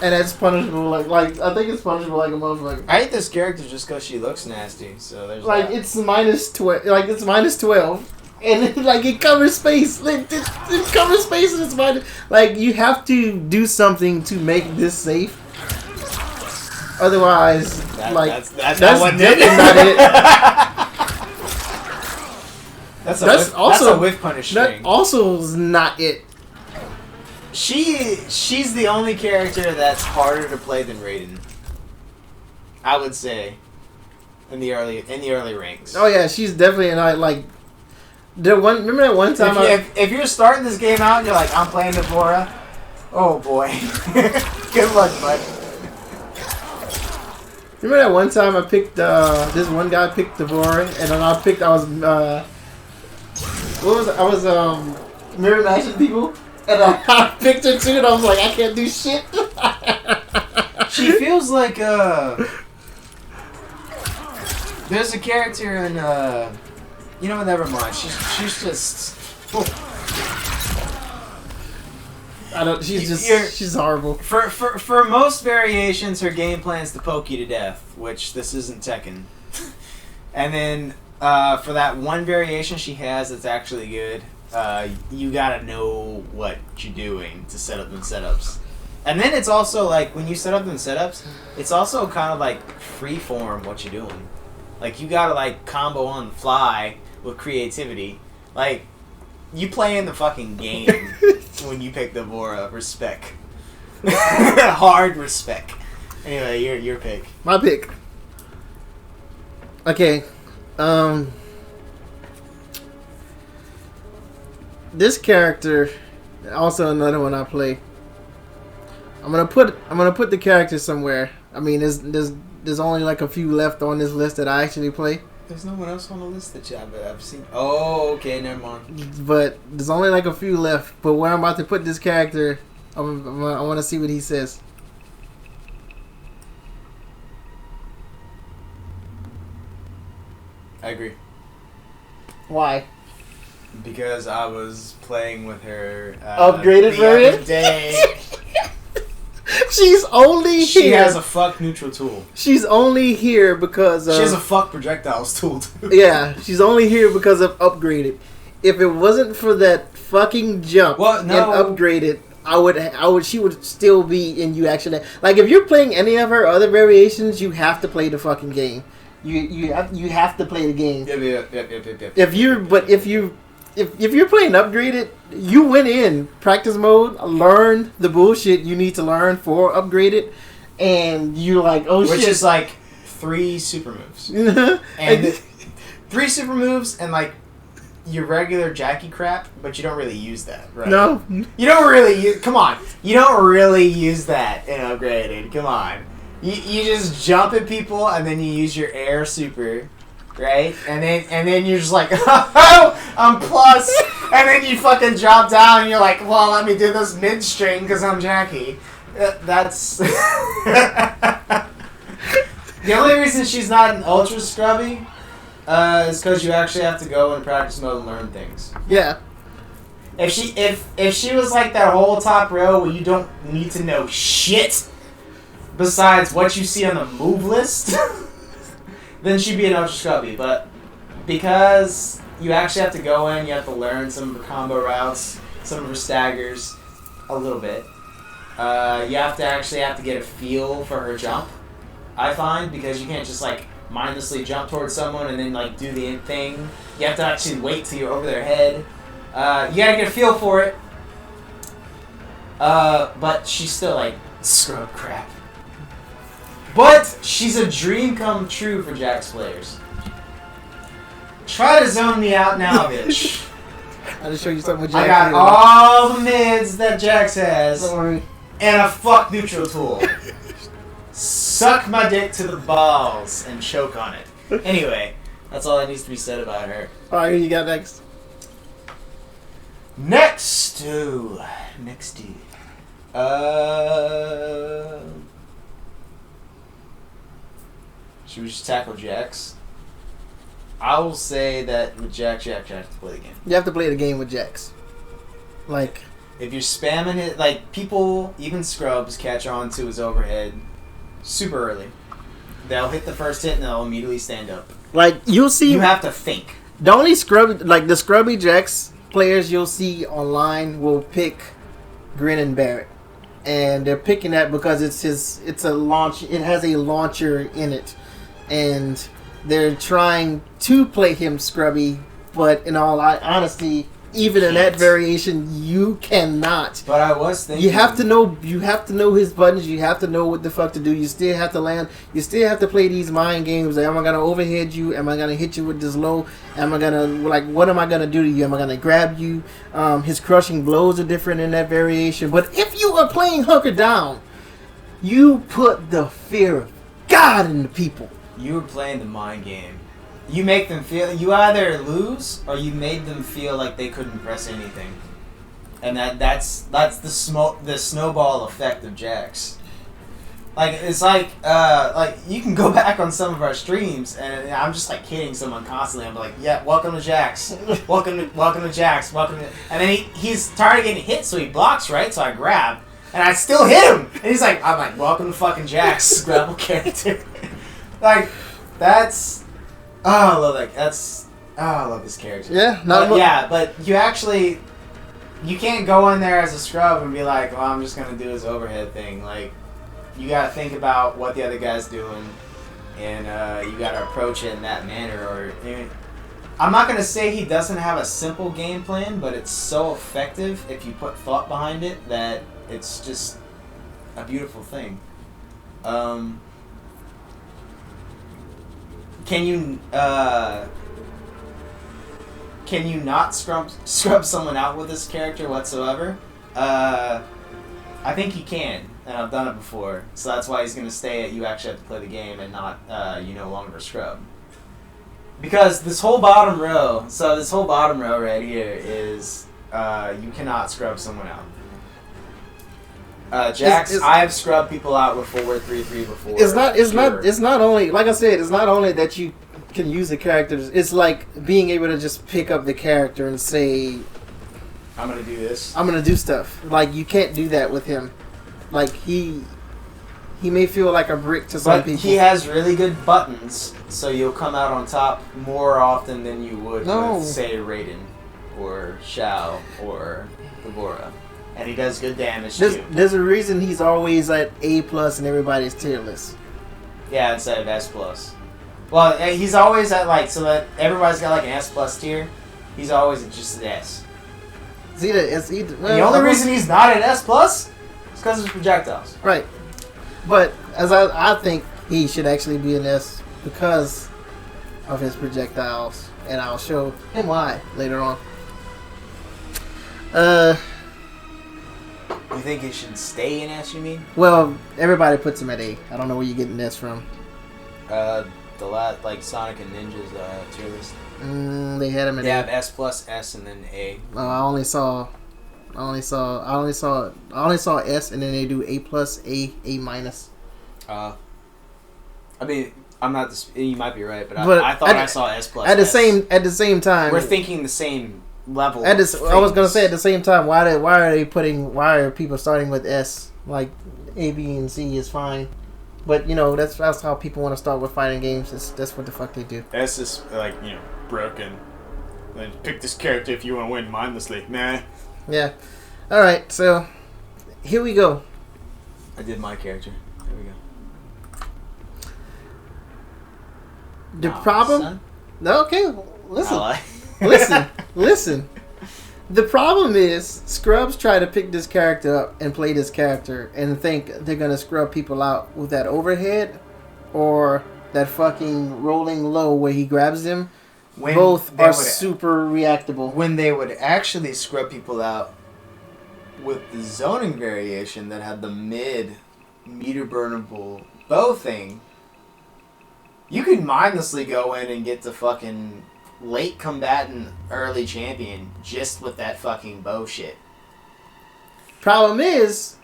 and that's punishable. Like I think it's punishable like a motherfucker. I hate this character just because she looks nasty. So there's it's minus 12. Like it's minus 12, and it covers space. It covers space, and it's minus. Like you have to do something to make this safe. Otherwise, that's definitely not it. That's also a whiff punish string. That also is not it. She's the only character that's harder to play than Raiden. I would say, in the early ranks. Oh yeah, she's definitely not like. Remember that one time? If you're starting this game out and you're like, I'm playing Devora, oh boy, good luck, bud. Remember that one time I picked this one guy picked Devora, and then I was mirror matching people, and I picked her too, and I was like, I can't do shit. She feels like there's a character in never mind. She's just. She's horrible. For most variations, her game plan's to poke you to death, which this isn't Tekken. And then for that one variation she has that's actually good, you gotta know what you're doing to set up them setups. And then it's also like when you set up them setups, it's also kind of like freeform what you're doing. Like you gotta like combo on the fly with creativity. Like you play in the fucking game when you pick Devora. Respect. Hard respect. Anyway, your pick. My pick. Okay. This character, also another one I play. I'm gonna put the character somewhere. I mean, there's only like a few left on this list that I actually play. There's no one else on the list that I've seen. Oh, okay, never mind. But there's only like a few left. But where I'm about to put this character, I want to see what he says. I agree. Why? Because I was playing with her upgraded the other day. She's only here. She has a fuck neutral tool. She's only here because of... She has a fuck projectiles tool too. Yeah, she's only here because of upgraded. If it wasn't for that fucking jump and upgraded, she would still be in you actually. Like if you're playing any of her other variations, you have to play the fucking game. You have to play the game. Yep. If you're playing upgraded, you went in practice mode, learn the bullshit you need to learn for upgraded, and you're like, oh shit. Which is like 3 super moves. And 3 super moves and like your regular Jackie crap, but you don't really use that, right? No. You don't really come on. You don't really use that in upgraded. Come on. You just jump at people and then you use your air super. Right? And then you're just like, oh, I'm plus. And then you fucking drop down and you're like, well, let me do this mid-string because I'm Jackie. That's... The only reason she's not an ultra scrubby is because you actually have to go in practice mode and learn things. Yeah. If she was like that whole top row where you don't need to know shit besides what you see on the move list... then she'd be an ultra scrubby, but because you actually have to go in, you have to learn some of her combo routes, some of her staggers, a little bit. You have to get a feel for her jump, I find, because you can't just like mindlessly jump towards someone and then like do the thing. You have to actually wait till you're over their head. You gotta get a feel for it. But she's still like scrub crap. But she's a dream come true for Jax players. Try to zone me out now, bitch. I'll just show you something with I Jax. got all the mids that Jax has. Don't worry. And a fuck neutral tool. Suck my dick to the balls and choke on it. Anyway, that's all that needs to be said about her. Alright, who you got next? Next. Should we just tackle Jax? I will say that with Jax, you have to play the game. You have to play the game with Jax. Like, if you're spamming it, like people, even scrubs, catch on to his overhead super early. They'll hit the first hit and they'll immediately stand up. like you'll see. You have to think. The only the scrubby Jax players you'll see online will pick Grin and Barrett, and they're picking that because it's a launch. It has a launcher in it, and they're trying to play him scrubby. But in all honesty, even in that variation, you cannot. But I was thinking, You have to know his buttons. You have to know what the fuck to do. You still have to land. You still have to play these mind games. Like, am I gonna overhead you? Am I gonna hit you with this low? Am I gonna what am I gonna do to you? Am I gonna grab you? His crushing blows are different in that variation. But if you are playing hunker down, you put the fear of God into people. you were playing the mind game. You make them feel, you either lose or you made them feel like they couldn't press anything, and that's the snowball effect of Jax. Like it's like you can go back on some of our streams and I'm just like kidding someone constantly. I'm like, yeah, welcome to Jax, welcome to Jax, welcome to, and then he's tired of getting hit, so he blocks, right? So I grab and I still hit him, and he's like, I'm like, welcome to fucking Jax, grapple character. Like that's. Oh, I love that. I love this character. Yeah, but you can't go in there as a scrub and be like, well, I'm just gonna do his overhead thing. Like, you gotta think about what the other guy's doing, and you gotta approach it in that manner. Or I'm not gonna say he doesn't have a simple game plan, but it's so effective if you put thought behind it that it's just a beautiful thing. Can you not scrub someone out with this character whatsoever? I think you can, and I've done it before. So that's why he's going to stay at you actually have to play the game and not you no longer scrub. Because this whole bottom row right here is you cannot scrub someone out. Jax, I have scrubbed people out with forward 3-3 before. It's not only, like I said, it's not only that you can use the characters. It's like being able to just pick up the character and say, I'm gonna do this. I'm gonna do stuff. Like, you can't do that with him. Like, he may feel like a brick to some But people. he has really good buttons, so you'll come out on top more often than you would with, say, Raiden or Shao or Gabora. And he does good damage too. There's a reason he's always at A+ and everybody's tier list. Yeah, instead of S+. Well, he's always at so that everybody's got like an S+ tier. He's always at just an S. The only reason he's not at S+ is because of his projectiles. Right. But as I think he should actually be an S because of his projectiles, and I'll show him why later on. You think it should stay in S, you mean? Well, everybody puts him at A. I don't know where you're getting this from. The lot like Sonic and Ninja's tier list. They had him at A. They have S+, S, and then A. I only saw S, and then they do A+, A-. I mean, I'm not. You might be right, but I thought I saw S+. At the same time, we're thinking the same level. I was gonna say at the same time, why are people starting with S? Like A, B, and C is fine, but that's how people want to start with fighting games. That's what the fuck they do. S is broken. Then pick this character if you want to win mindlessly. Nah. Yeah. All right. So here we go. I did my character. There we go. The No, problem? son. No, okay, listen. I Listen. The problem is, scrubs try to pick this character up and play this character and think they're gonna scrub people out with that overhead or that fucking rolling low where he grabs them. When Both they are would- super reactable. When they would actually scrub people out with the zoning variation that had the meter burnable bow thing, you could mindlessly go in and get the fucking late combatant early champion just with that fucking bow shit. Problem is,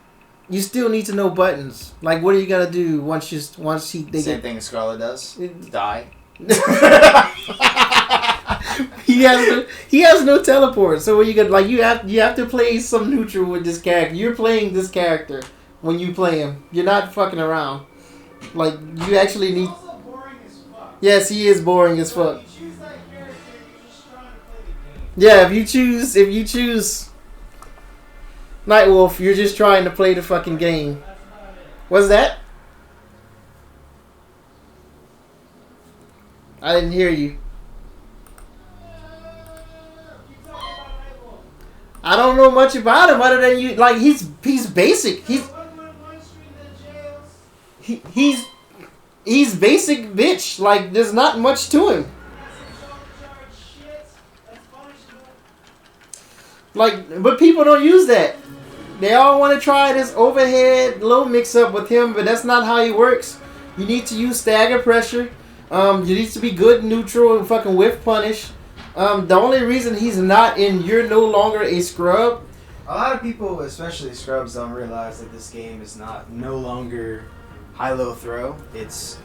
you still need to know buttons. Like, what are you gonna do once they Same get... thing as Scarlet does. Die. he has no teleport. So what you got? Like, you have to play some neutral with this character. You're playing this character when you play him. You're not fucking around. Like, you actually need. Also boring as fuck. Yes, he is boring as fuck. If you choose that character, you're just trying to play the game. Yeah, if you choose Nightwolf, you're just trying to play the fucking game. That's about it. What's that? I didn't hear you. You talk about Nightwolf. I don't know much about him other than you. Like, he's basic. He's One street in the jails. he's basic bitch. Like, there's not much to him. That's some charge shit. That's punishable. Like, but people don't use that. They all want to try this overhead low mix up with him, but that's not how he works. You need to use stagger pressure. You need to be good neutral and fucking whiff punish. The only reason he's not in You're No Longer a Scrub. A lot of people, especially scrubs, don't realize that this game is no longer high-low throw. It's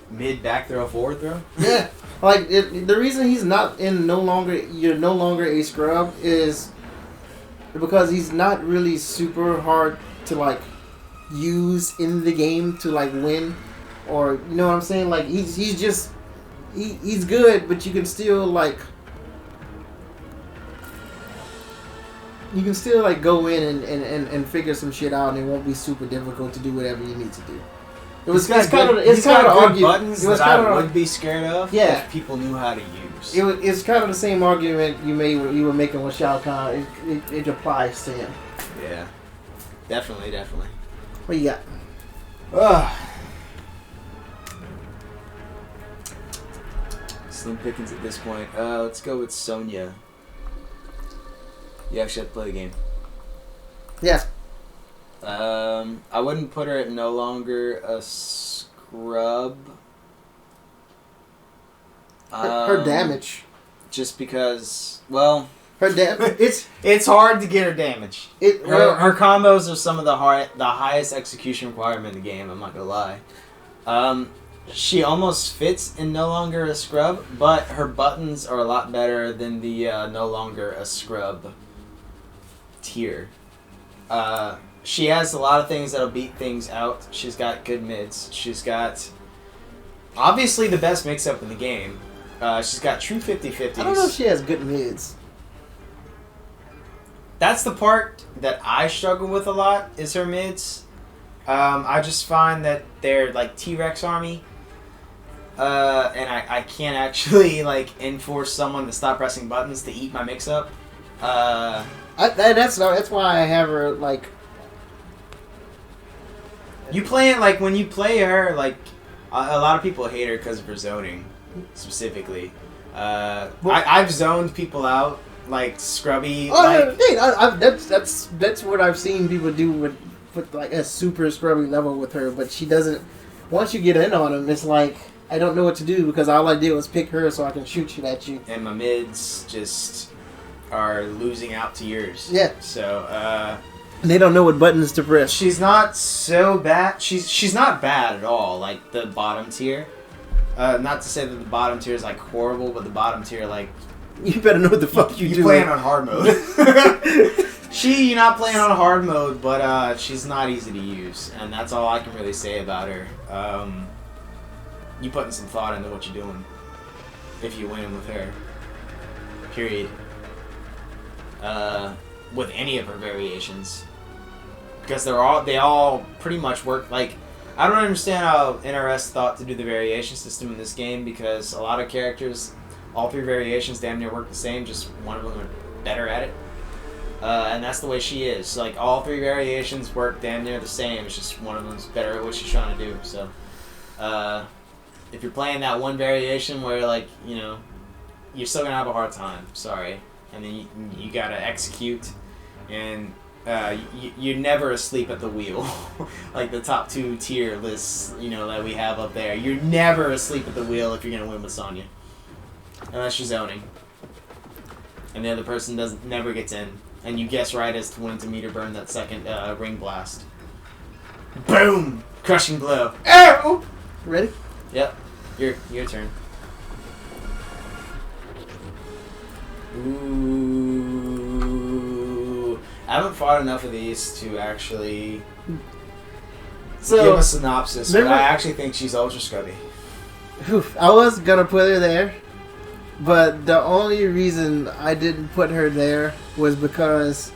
mid back throw, forward throw. Yeah, like the reason he's not in You're No Longer a Scrub is because he's not really super hard to like use in the game to like win, or you know what I'm saying? Like he's good, but you can still like go in and figure some shit out, and it won't be super difficult to do whatever you need to do. It's kind of good buttons It was that kind I of would be scared of. Yeah. If people knew how to use. It's kind of the same argument you were making with Shao Kahn. It applies to him. Yeah, definitely. What you got? Ugh. Slim pickings at this point. Let's go with Sonya. You actually have to play the game. Yeah. I wouldn't put her at no longer a scrub. Her damage. Just because, well, Her damage. it's hard to get her damage. Her combos are some of the highest execution requirement in the game. I'm not gonna lie. She almost fits in No Longer a Scrub, but her buttons are a lot better than the No Longer a Scrub tier. She has a lot of things that'll beat things out. She's got good mids. She's got obviously the best mix-up in the game. She's got true 50-50s. I don't know if she has good mids. That's the part that I struggle with a lot, is her mids. I just find that they're like T-Rex army. And I can't actually like enforce someone to stop pressing buttons to eat my mix-up. That's why I have her like. You play it like when you play her, like a lot of people hate her because of her zoning, specifically. I've zoned people out like scrubby. That's what I've seen people do with like a super scrubby level with her, but she doesn't. Once you get in on them, it's like I don't know what to do because all I did was pick her so I can shoot shit at you. And my mids just are losing out to yours. Yeah. So They don't know what buttons to press. she's not so bad. She's not bad at all. Like the bottom tier. Not to say that the bottom tier is like horrible, but the bottom tier like You better know what the fuck you do. playing on hard mode. You're not playing on hard mode, but she's not easy to use, and that's all I can really say about her. You putting some thought into what you're doing if you win with her. Period. With any of her variations, because they all pretty much work. Like I don't understand how NRS thought to do the variation system in this game because a lot of characters, all 3 variations damn near work the same, just one of them are better at it. And that's the way she is. Like, all 3 variations work damn near the same, it's just one of them's better at what she's trying to do. So, if you're playing that one variation where, like, you know, you're still gonna have a hard time, sorry. And then you gotta execute, and you're never asleep at the wheel. Like the top 2 tier lists, you know, that we have up there. You're never asleep at the wheel if you're gonna win with Sonya, unless you're zoning, and the other person never gets in, and you guess right as to when to meter burn that second ring blast. Boom! Crushing blow. Ow! Ready? Yep. Your turn. Ooh. I haven't fought enough of these to actually give a synopsis, but I actually think she's ultra scrubby. I was gonna put her there, but the only reason I didn't put her there was because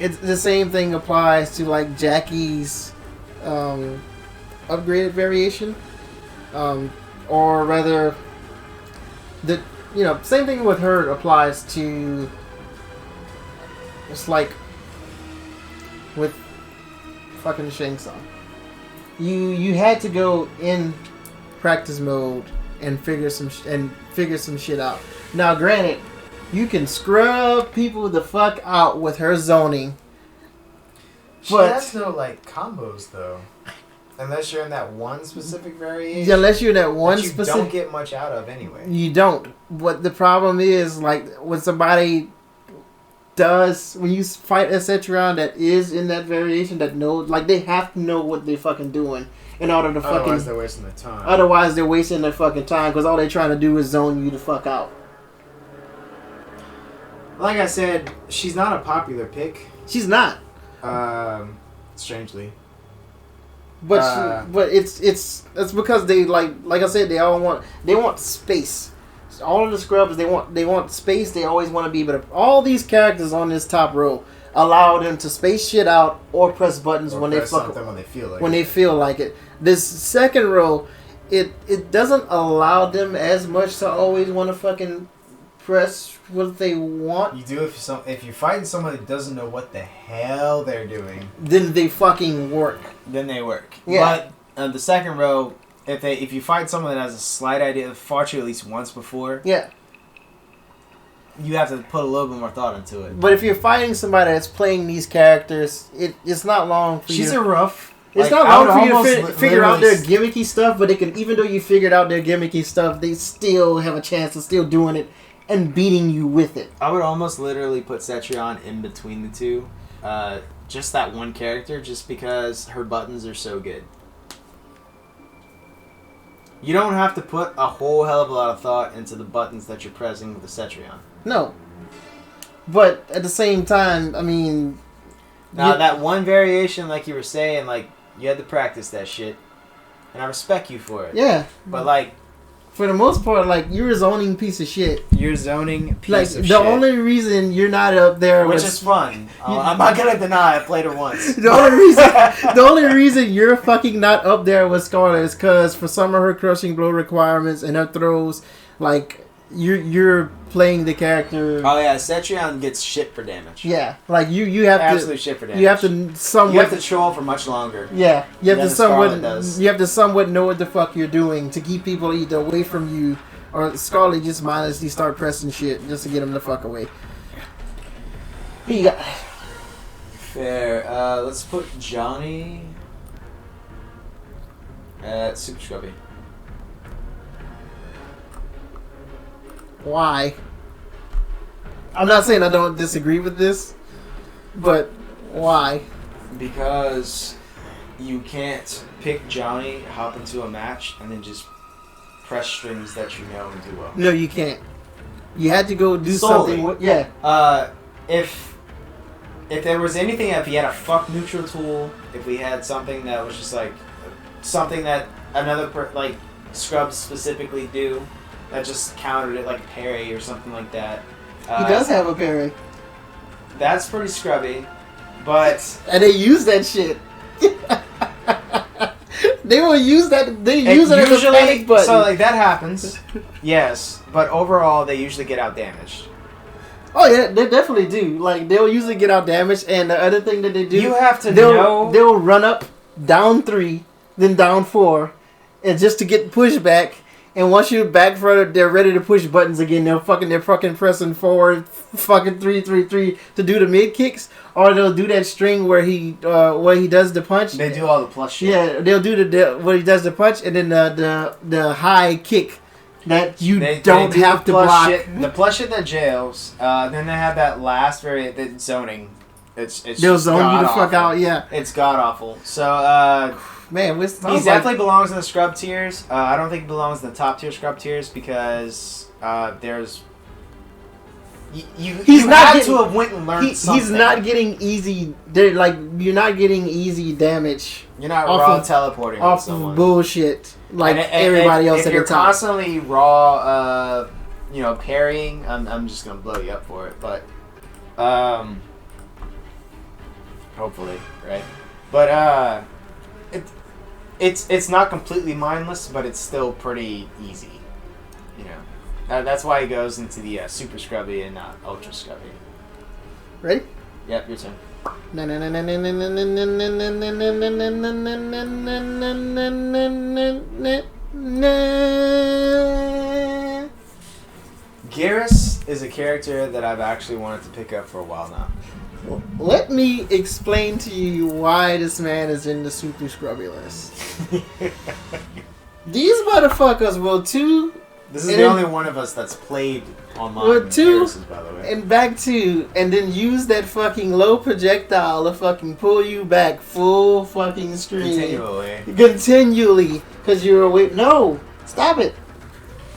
it's the same thing applies to like Jackie's upgraded variation, or rather, same thing with her applies to. It's like with fucking Shang Tsung. You had to go in practice mode and figure some shit out. Now, granted, you can scrub people the fuck out with her zoning. She has no like combos though, unless you're in that one specific variation. Yeah, unless you're in that one that you don't get much out of anyway. You don't. But the problem is, like, when somebody does, when you fight a Cetron that is in that variation, that knows, like, they have to know what they're fucking doing in order to fucking. Otherwise, they're wasting their time. Otherwise, they're wasting their fucking time because all they're trying to do is zone you the fuck out. Like I said, she's not a popular pick. She's not. Strangely. But it's because they like I said, they want space. All of the scrubs, they want space. They always want to be able to. All these characters on this top row allow them to space shit out or press buttons or when press they fuck when they feel like they feel like it. This second row, it doesn't allow them as much to always want to fucking press what they want. You do if you're fighting someone that doesn't know what the hell they're doing. Then they fucking work. Then they work. Yeah. But the second row, if you fight someone that has a slight idea, fought you at least once before. Yeah. You have to put a little bit more thought into it. But if you're fighting somebody that's playing these characters, it's not long for you. She's a rough. It's not long for you to figure out their gimmicky stuff, but they can, even though you figured out their gimmicky stuff, they still have a chance of still doing it and beating you with it. I would almost literally put Cetrion in between the two. Just that one character, just because her buttons are so good. You don't have to put a whole hell of a lot of thought into the buttons that you're pressing with the Cetrion. No. But at the same time, I mean... Now, that one variation, like you were saying, like, you had to practice that shit. And I respect you for it. Yeah. But, like... For the most part, like, you're a zoning piece of shit. You're zoning piece of shit. The only reason you're not up there... Which is fun. I'm not gonna deny I played her once. The only reason you're fucking not up there with Scarlet is because for some of her crushing blow requirements and her throws, like... You're playing the character. Oh yeah, Cetrion gets shit for damage. Yeah, like you have absolute shit for damage. You have to somewhat. You have to troll for much longer. Yeah, you have to somewhat know what the fuck you're doing to keep people either away from you or Scarlet just mindlessly start pressing shit just to get them the fuck away. Who you got? Fair. Let's put Johnny at Super Scrubby. Why? I'm not saying I don't disagree with this, but why? Because you can't pick Johnny, hop into a match, and then just press strings that you know and do well. No, you can't. You had to go do Solely. something. Yeah. If there was anything, if he had a fuck neutral tool, if we had something that was just like something that another scrubs specifically do. That just countered it like a parry or something like that. He does have a parry. That's pretty scrubby, but... And they use that shit. They will use that. They use it as a panic button. So like that happens, yes. But overall, they usually get out damaged. Oh yeah, they definitely do. Like they'll usually get out damaged, and the other thing that they do, You have to they'll know. they'll run up, down 3, then down 4, and just to get pushed back. And once you're back further, they're ready to push buttons again. They're fucking pressing forward, fucking 3 to do the mid kicks, or they'll do that string where he does the punch. They do all the plus shit. Yeah, they'll do where he does the punch, and then the high kick that you They don't do have the to plus block. Shit, the plus shit that jails. Then they have that last the zoning. It's They'll zone you the fuck god-awful. out. Yeah, It's god awful. So man, he definitely belongs in the scrub tiers. I don't think he belongs in the top tier scrub tiers because there's you not had to getting- have went and learned something. He's not getting easy. They're like you're not getting easy damage You're not off raw of- teleporting with off someone. of bullshit like And everybody else if at you're the top. constantly raw, parrying, I'm just gonna blow you up for it. But hopefully, right? But it's not completely mindless, but it's still pretty easy. You know, that's why he goes into the super scrubby and not ultra scrubby. Ready? Yep, your turn. Garrus is a character that I've actually wanted to pick up for a while now. Let me explain to you why this man is in the super scrubby list. These motherfuckers will This is the only one of us that's played online. Well, two, Garrus's, by the way. and back 2, and then use that fucking low projectile to fucking pull you back full fucking screen. Continually. Because you're away. No! Stop it!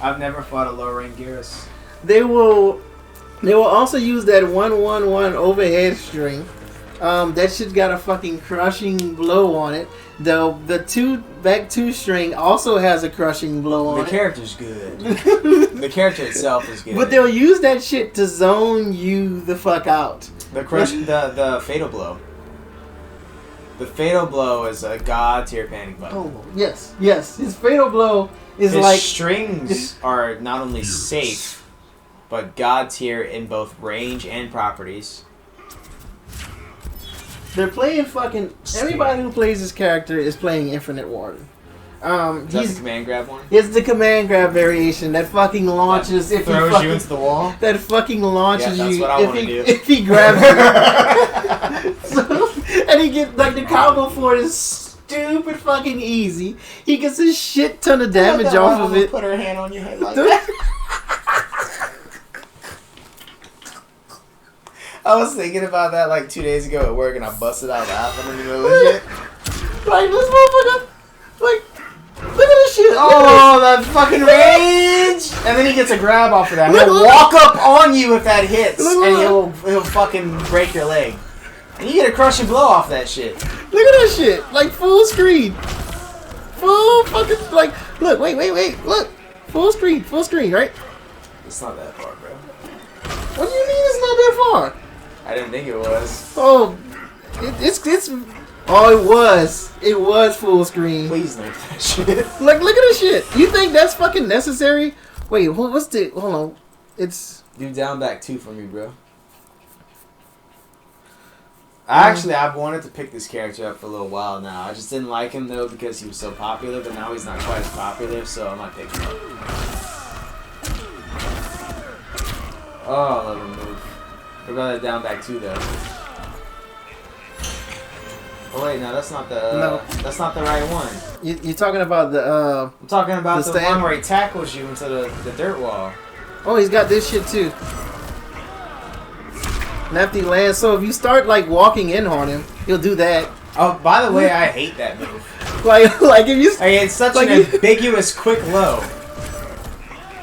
I've never fought a low rank Garrus. They will also use that 1-1-1 overhead string. That shit got a fucking crushing blow on it. The back 2 string also has a crushing blow on The it. character's good. The character itself is good. But they'll use that shit to zone you the fuck out. the fatal blow. The fatal blow is a god tier panic button. Oh, yes. His fatal blow is His like... strings are not only safe, but god tier in both range and properties. They're playing fucking... Everybody who plays this character is playing Infinite Warden. Is that the command grab one? It's the command grab variation that fucking launches That if he throws fucking... you into the wall. That fucking launches Yeah, that's you what I wanna do. if he grabs you. So, and he gets like the combo for it is stupid fucking easy. He gets a shit ton of damage off of it. Put her hand on your head like that. I was thinking about that like 2 days ago at work, and I busted out laughing in the middle of the shit. Like this motherfucker, like look at this shit. Oh, that fucking range! And then he gets a grab off of that. He'll walk up on you if that hits, and he'll fucking break your leg. And you get a crushing blow off that shit. Look at that shit, like full screen, full fucking like. Look, wait, look, full screen, right? It's not that far, bro. What do you mean it's not that far? I didn't think it was. Oh, it's. Oh, it was full screen. Please don't do that shit. Look at this shit. You think that's fucking necessary? Wait, what's the? Hold on. It's. Do down back 2 for me, bro. Actually, I've wanted to pick this character up for a little while now. I just didn't like him though because he was so popular, but now he's not quite as popular, so I might pick him up. Oh, I love him move. What about that down back 2 though? Oh wait, no, that's not the. No. That's not the right one. You're talking about the. I'm talking about The the stand- one where he tackles you into the dirt wall. Oh, he's got this shit too. Lefty land. So if you start like walking in on him, he'll do that. Oh, by the way, I hate that move. Like if you. Like, it's such Like an you- ambiguous quick low.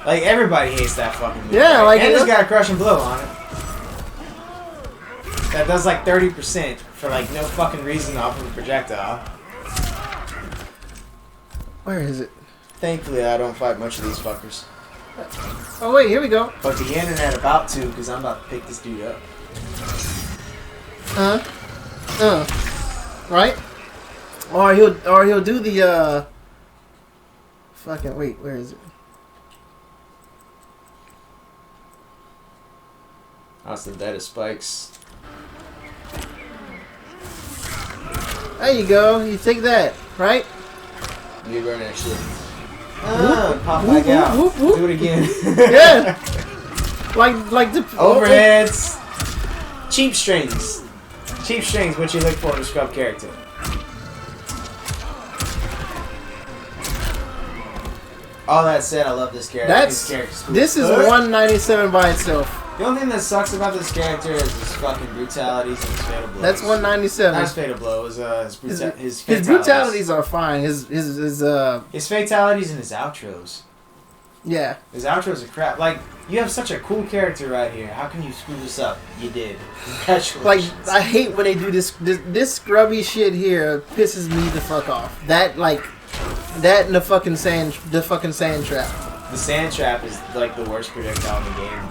Like, everybody hates that fucking move. Yeah, right? like and it- it's got a crushing blow on it. That does like 30% for like no fucking reason off of a projectile. Where is it? Thankfully, I don't fight much of these fuckers. Oh wait, here we go. But the internet about to, because I'm about to pick this dude up. Right? Or he'll do the fucking wait, where is it? That's the dead of spikes. There you go. You take that, right? You burn that shit. Pop back whoop, out. whoop, whoop. Do it again. Yeah. Like the Overheads. Cheap strings. Cheap strings, what you look for in a scrub character. All that said, I love this character. This character's cool. This is 197 by itself. The only thing that sucks about this character is his fucking brutalities and his fatal blows. That's 197. Not his fatal blows. His fatalities. His brutalities are fine. His fatalities and his outros. Yeah. His outros are crap. Like, you have such a cool character right here. How can you screw this up? You did. Congratulations. Like, I hate when they do this scrubby shit here. Pisses me the fuck off. That and the fucking sand trap. The sand trap is like the worst projectile in the game.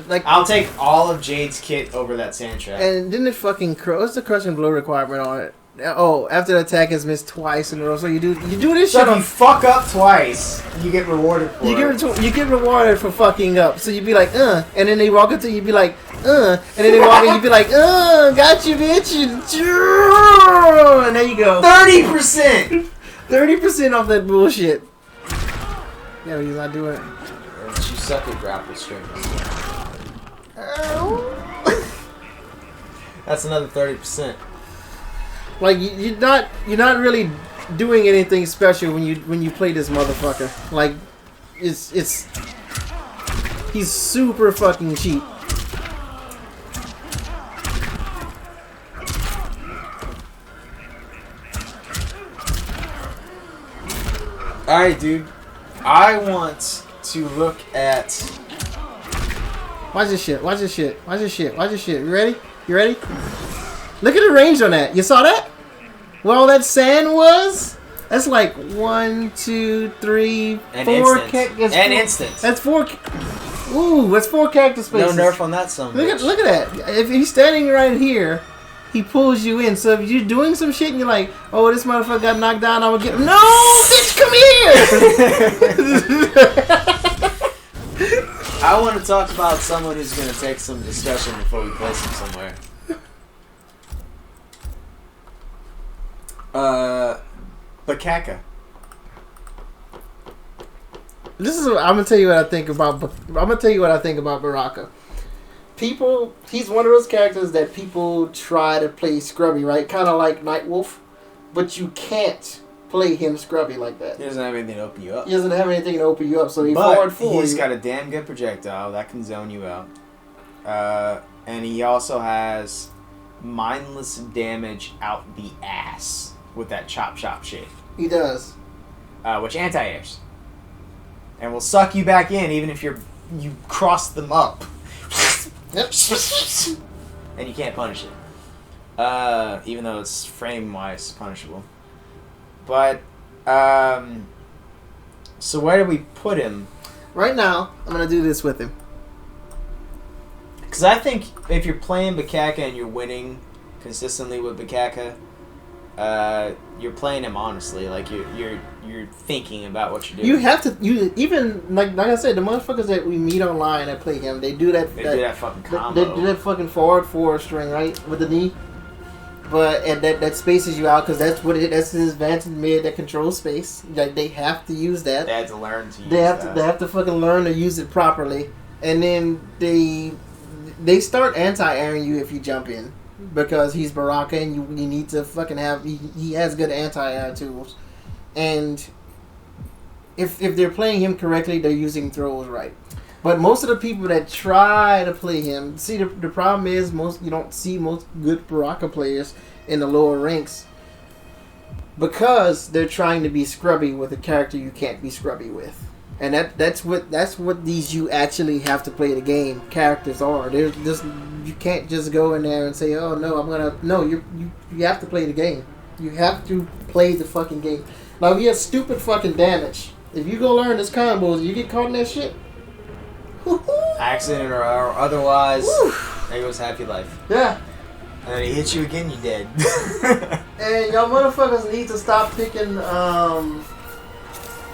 Like I'll take all of Jade's kit over that sand trap. And didn't it fucking what's the crushing blow requirement on it? Oh, after the attack is missed twice in a row, so you do this so shit. If you fuck up twice, you get rewarded for it. You get rewarded for fucking up. So you'd be like, and then they walk up to you, you'd be like, and then they walk in, you'd be like, got you, bitch, and there you go. 30%. 30% off that bullshit. Yeah, but he's not doing it. You suck at grapple strings. That's another 30%. Like you're not really doing anything special when you play this motherfucker. Like it's he's super fucking cheap. Alright, dude. I want to look at... Watch this shit. Watch this shit. Watch this shit. Watch this shit. You ready? You ready? Look at the range on that. You saw that? Where all that sand was? That's like 1, 2, 3, 4 characters. And instant. That's 4. Ooh, that's 4 character spaces. No nerf on that son. Look at that. If he's standing right here, he pulls you in. So if you're doing some shit and you're like, oh, this motherfucker got knocked down, I'm gonna get him. No, bitch, come here. I want to talk about someone who's gonna take some discussion before we place him somewhere. Bakaka. I'm gonna tell you what I think about. I'm gonna tell you what I think about Baraka. He's one of those characters that people try to play scrubby, right? Kind of like Nightwolf, but you can't play him scrubby like that. He doesn't have anything to open you up. He doesn't have anything to open you up, so he forward. He's got a damn good projectile that can zone you out, and he also has mindless damage out the ass with that chop shit. He does. Which anti-airs. And will suck you back in even if you cross them up. Yep. And you can't punish it. Even though it's frame-wise punishable. But, so where do we put him? Right now, I'm going to do this with him. Because I think if you're playing Bakaka and you're winning consistently with Bakaka, you're playing him honestly. Like you're thinking about what you're doing. You have to. Even like I said, the motherfuckers that we meet online that play him, they do that. They do that fucking combo. They do that fucking forward string right with the knee. But and that spaces you out because that's his advanced mid that controls space. Like they have to use that. They have to learn to use They have to fucking learn to use it properly, and then they start anti-airing you if you jump in. Because he's Baraka and you need to fucking have... He has good anti-air tools. And if they're playing him correctly, they're using throws right. But most of the people that try to play him... See, the problem is you don't see most good Baraka players in the lower ranks. Because they're trying to be scrubby with a character you can't be scrubby with. And that's what these you actually have to play the game characters are. There's just you can't just go in there and say, oh no, you have to play the game. You have to play the fucking game. Now if you have stupid fucking damage, if you go learn this combos and you get caught in that shit, accident or otherwise, there goes half your life. Yeah. And then he hits you again, you're dead. And y'all motherfuckers need to stop picking,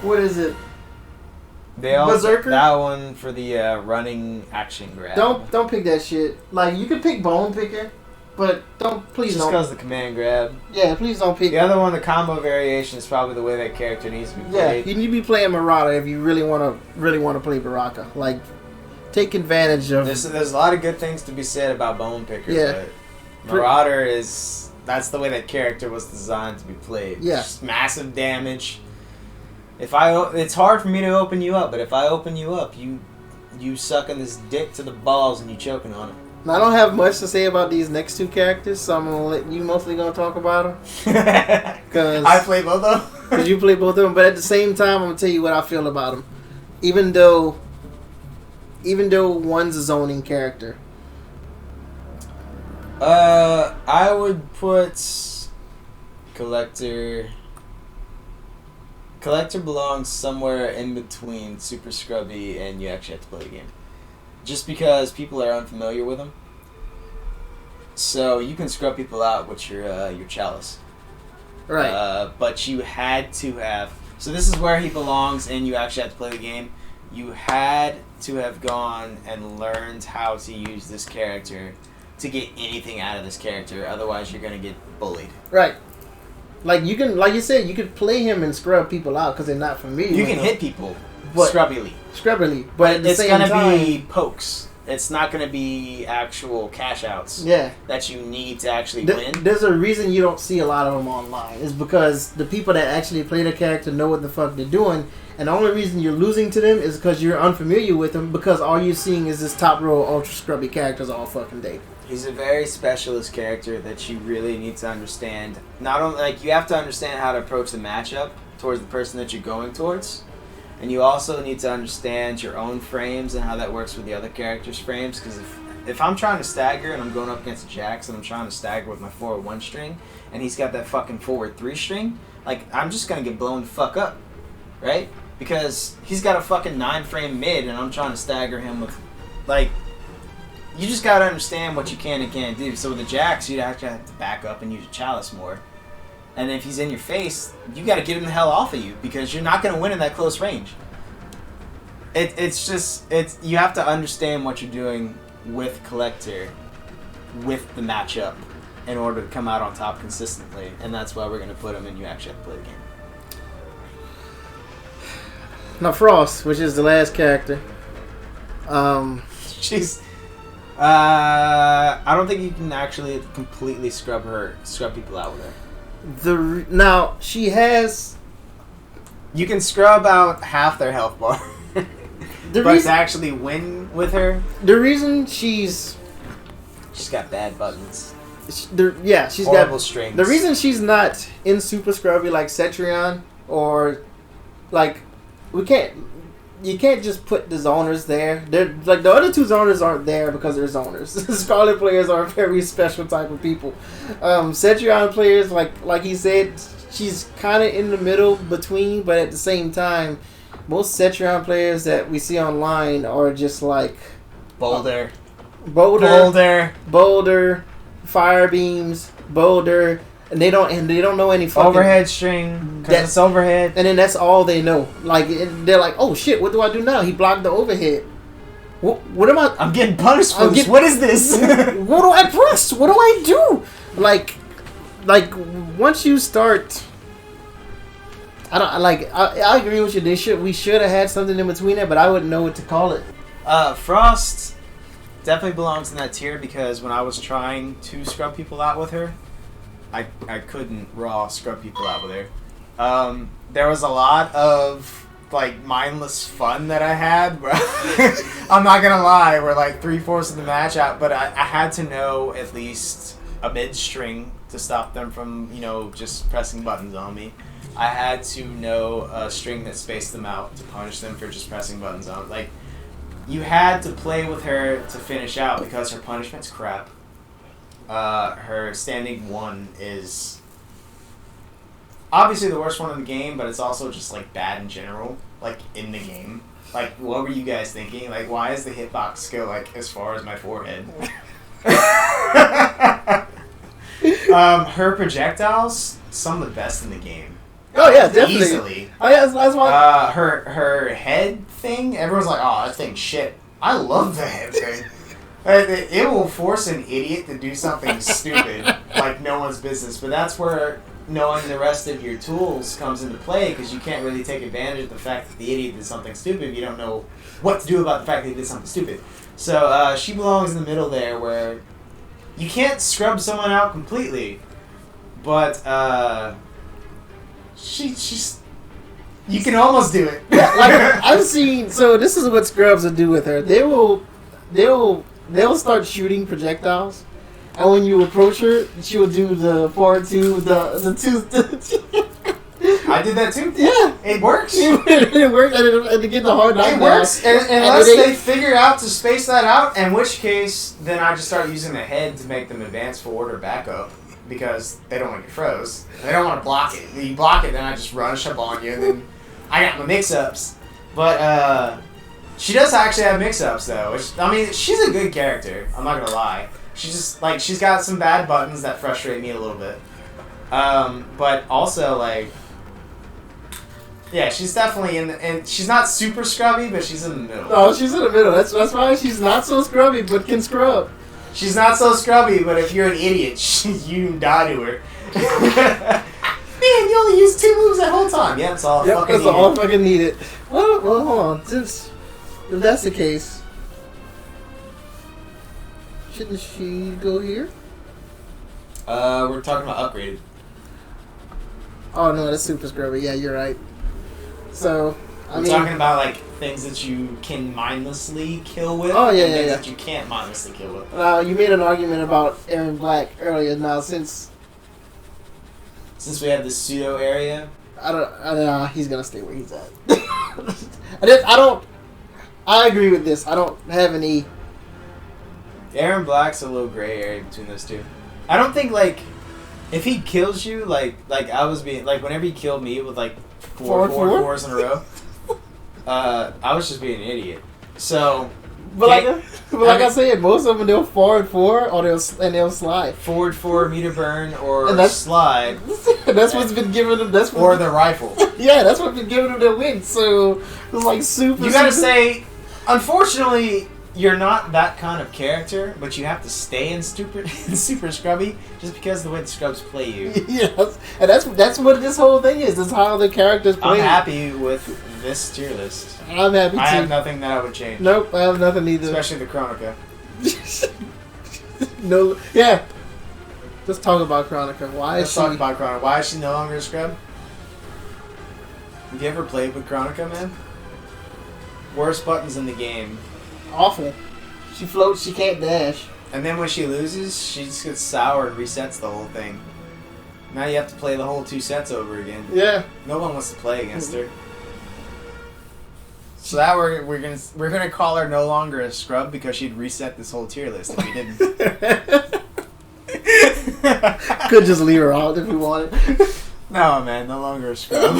what is it? They also Berserker? that one for the running action grab. Don't pick that shit. Like, you can pick Bone Picker, but please just don't. because the command grab. Yeah, please don't pick. The other one, the combo variation, is probably the way that character needs to be Yeah, played. you need to be playing Marauder if you really want to play Baraka. Like, take advantage of. There's a lot of good things to be said about Bone Picker, Yeah. but Marauder that's the way that character was designed to be played. Yeah. Just massive damage. It's hard for me to open you up, but if I open you up, you sucking this dick to the balls and you choking on it. Now, I don't have much to say about these next two characters, so I'm gonna let you mostly gonna talk about them. Cause I play both of them. Because you play both of them, but at the same time, I'm gonna tell you what I feel about them. Even though one's a zoning character. I would put Collector. Collector belongs somewhere in between Super Scrubby and you actually have to play the game. Just because people are unfamiliar with him. So you can scrub people out with your chalice. Right. But you had to have... So this is where he belongs and you actually have to play the game. You had to have gone and learned how to use this character to get anything out of this character. Otherwise you're going to get bullied. Right. Like you said, you could play him and scrub people out because they're not familiar. You with can him. hit people But- scrubbily. but at the It's same going to time, be pokes. It's not going to be actual cash outs yeah. that you need to actually win. There's a reason you don't see a lot of them online. It's because the people that actually play the character know what the fuck they're doing, and the only reason you're losing to them is because you're unfamiliar with them. Because all you're seeing is this top row ultra scrubby characters all fucking day. He's a very specialist character that you really need to understand. Not only you have to understand how to approach the matchup towards the person that you're going towards, and you also need to understand your own frames and how that works with the other characters' frames. Because if I'm trying to stagger and I'm going up against Jax and I'm trying to stagger with my forward 1 string, and he's got that fucking forward 3 string, I'm just gonna get blown the fuck up, right? Because he's got a fucking 9 frame mid, and I'm trying to stagger him with you just gotta understand what you can and can't do. So with the Jax, you'd actually have to back up and use your chalice more. And if he's in your face, you gotta get him the hell off of you because you're not gonna win in that close range. You have to understand what you're doing with Collector, with the matchup, in order to come out on top consistently. And that's why we're gonna put him in. You actually have to play the game. Now Frost, which is the last character. She's. I don't think you can actually completely scrub people out with her. Now she has. You can scrub out half their health bar, but to actually win with her, the reason she's got bad buttons. she's Horrible got strings. The reason she's not in super scrubby like Cetrion or you can't just put the zoners there. They're the other 2 zoners aren't there because they're zoners. Scarlet players are a very special type of people. Cetrion players, like he said, she's kind of in the middle between, but at the same time, most Cetrion players that we see online are just like Boulder, fire beams, boulder. And they don't know any fucking overhead string because it's overhead, and then that's all they know. They're like, oh shit, what do I do now? He blocked the overhead. What am I? I'm getting punished for this. What is this? What do I press? What do I do? Once you start, I agree with you. We should have had something in between it, but I wouldn't know what to call it. Frost definitely belongs in that tier because when I was trying to scrub people out with her, I couldn't raw scrub people out with her. There was a lot of mindless fun that I had, bro. I'm not gonna lie, we're 3/4 of the match out, but I had to know at least a mid string to stop them from just pressing buttons on me. I had to know a string that spaced them out to punish them for just pressing buttons on. You had to play with her to finish out because her punishment's crap. Her standing 1 is obviously the worst one in the game, but it's also just bad in general, in the game. What were you guys thinking? Why is the hitbox skill as far as my forehead? Her projectiles, some of the best in the game. Oh yeah, definitely. Easily. Oh yeah, that's why. Her head thing, everyone's like, oh, that thing's shit. I love the head thing. It will force an idiot to do something stupid, like no one's business. But that's where knowing the rest of your tools comes into play, because you can't really take advantage of the fact that the idiot did something stupid if you don't know what to do about the fact that he did something stupid. So she belongs in the middle there, where you can't scrub someone out completely, but she's you can almost do it. Yeah, like I've seen. So this is what scrubs will do with her. They'll start shooting projectiles, and when you approach her, she'll do the forward two, the two. I did that too. Yeah, it works. It works, and to get the hard knockdown. It works, unless they figure out to space that out. In which case, then I just start using the head to make them advance forward or back up, because they don't want to get froze. They don't want to block it. If you block it, then I just rush up on you, and then I got my mix-ups. But she does actually have mix-ups, though. Which, I mean, she's a good character. I'm not gonna lie. She's just like, she's got some bad buttons that frustrate me a little bit. But also like, yeah, she's definitely and she's not super scrubby, but she's in the middle. No, she's in the middle. That's why she's not so scrubby, but can scrub. She's not so scrubby, but if you're an idiot, you die to her. Man, you only used 2 moves that whole time. Yeah, that's all. Yep, fucking that's needed. all fucking needed. Well, hold on. Since if that's the case, shouldn't she go here? We're talking about upgraded. Oh no, that's super scrubby. Yeah, you're right. So We're talking about like things that you can mindlessly kill with. Oh, yeah, and yeah, things yeah. that you can't mindlessly kill with. you made an argument about Aaron Black earlier. Now, since Since we have the pseudo area, he's gonna stay where he's at. I agree with this. I don't have any. Aaron Black's a little gray area between those two. I don't think like if he kills you like I was being like whenever he killed me with like four fours in a row, I was just being an idiot. So, But like I said, most of them they'll forward 4 or they'll slide. forward 4 meter burn or And that's- slide That's what's been giving them. That's what or the rifle. yeah, that's what's been giving them their wins. So it's like super. You gotta super- say, unfortunately, you're not that kind of character, but you have to stay in super scrubby just because of the way the scrubs play you. Yes, and that's what this whole thing is. That's how the characters play. I'm happy with this tier list. I'm happy too. I have nothing that I would change. Nope, I have nothing either. Especially the Chronica. No, yeah. Let's talk about Chronica. Let's talk about Chronica. Why is she no longer a scrub? Have you ever played with Chronica, man? Worst buttons in the game. awful? She floats. She can't dash. And then when she loses, she just gets sour and resets the whole thing. Now you have to play the whole 2 sets over again. Yeah. No one wants to play against her. So that we're gonna call her no longer a scrub because she'd reset this whole tier list if we didn't. Could just leave her out if we wanted. No, man, no longer a scrub.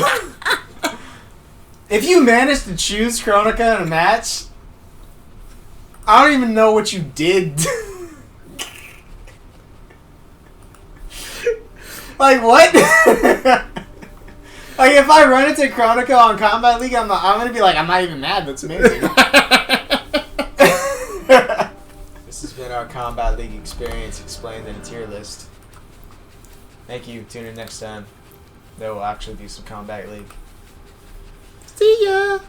If you managed to choose Chronica in a match, I don't even know what you did. Like what? Like if I run into Chronica on Combat League, I'm gonna be like, I'm not even mad. That's amazing. This has been our Combat League experience explained in a tier list. Thank you. Tune in next time. There will actually be some Combat League. See ya.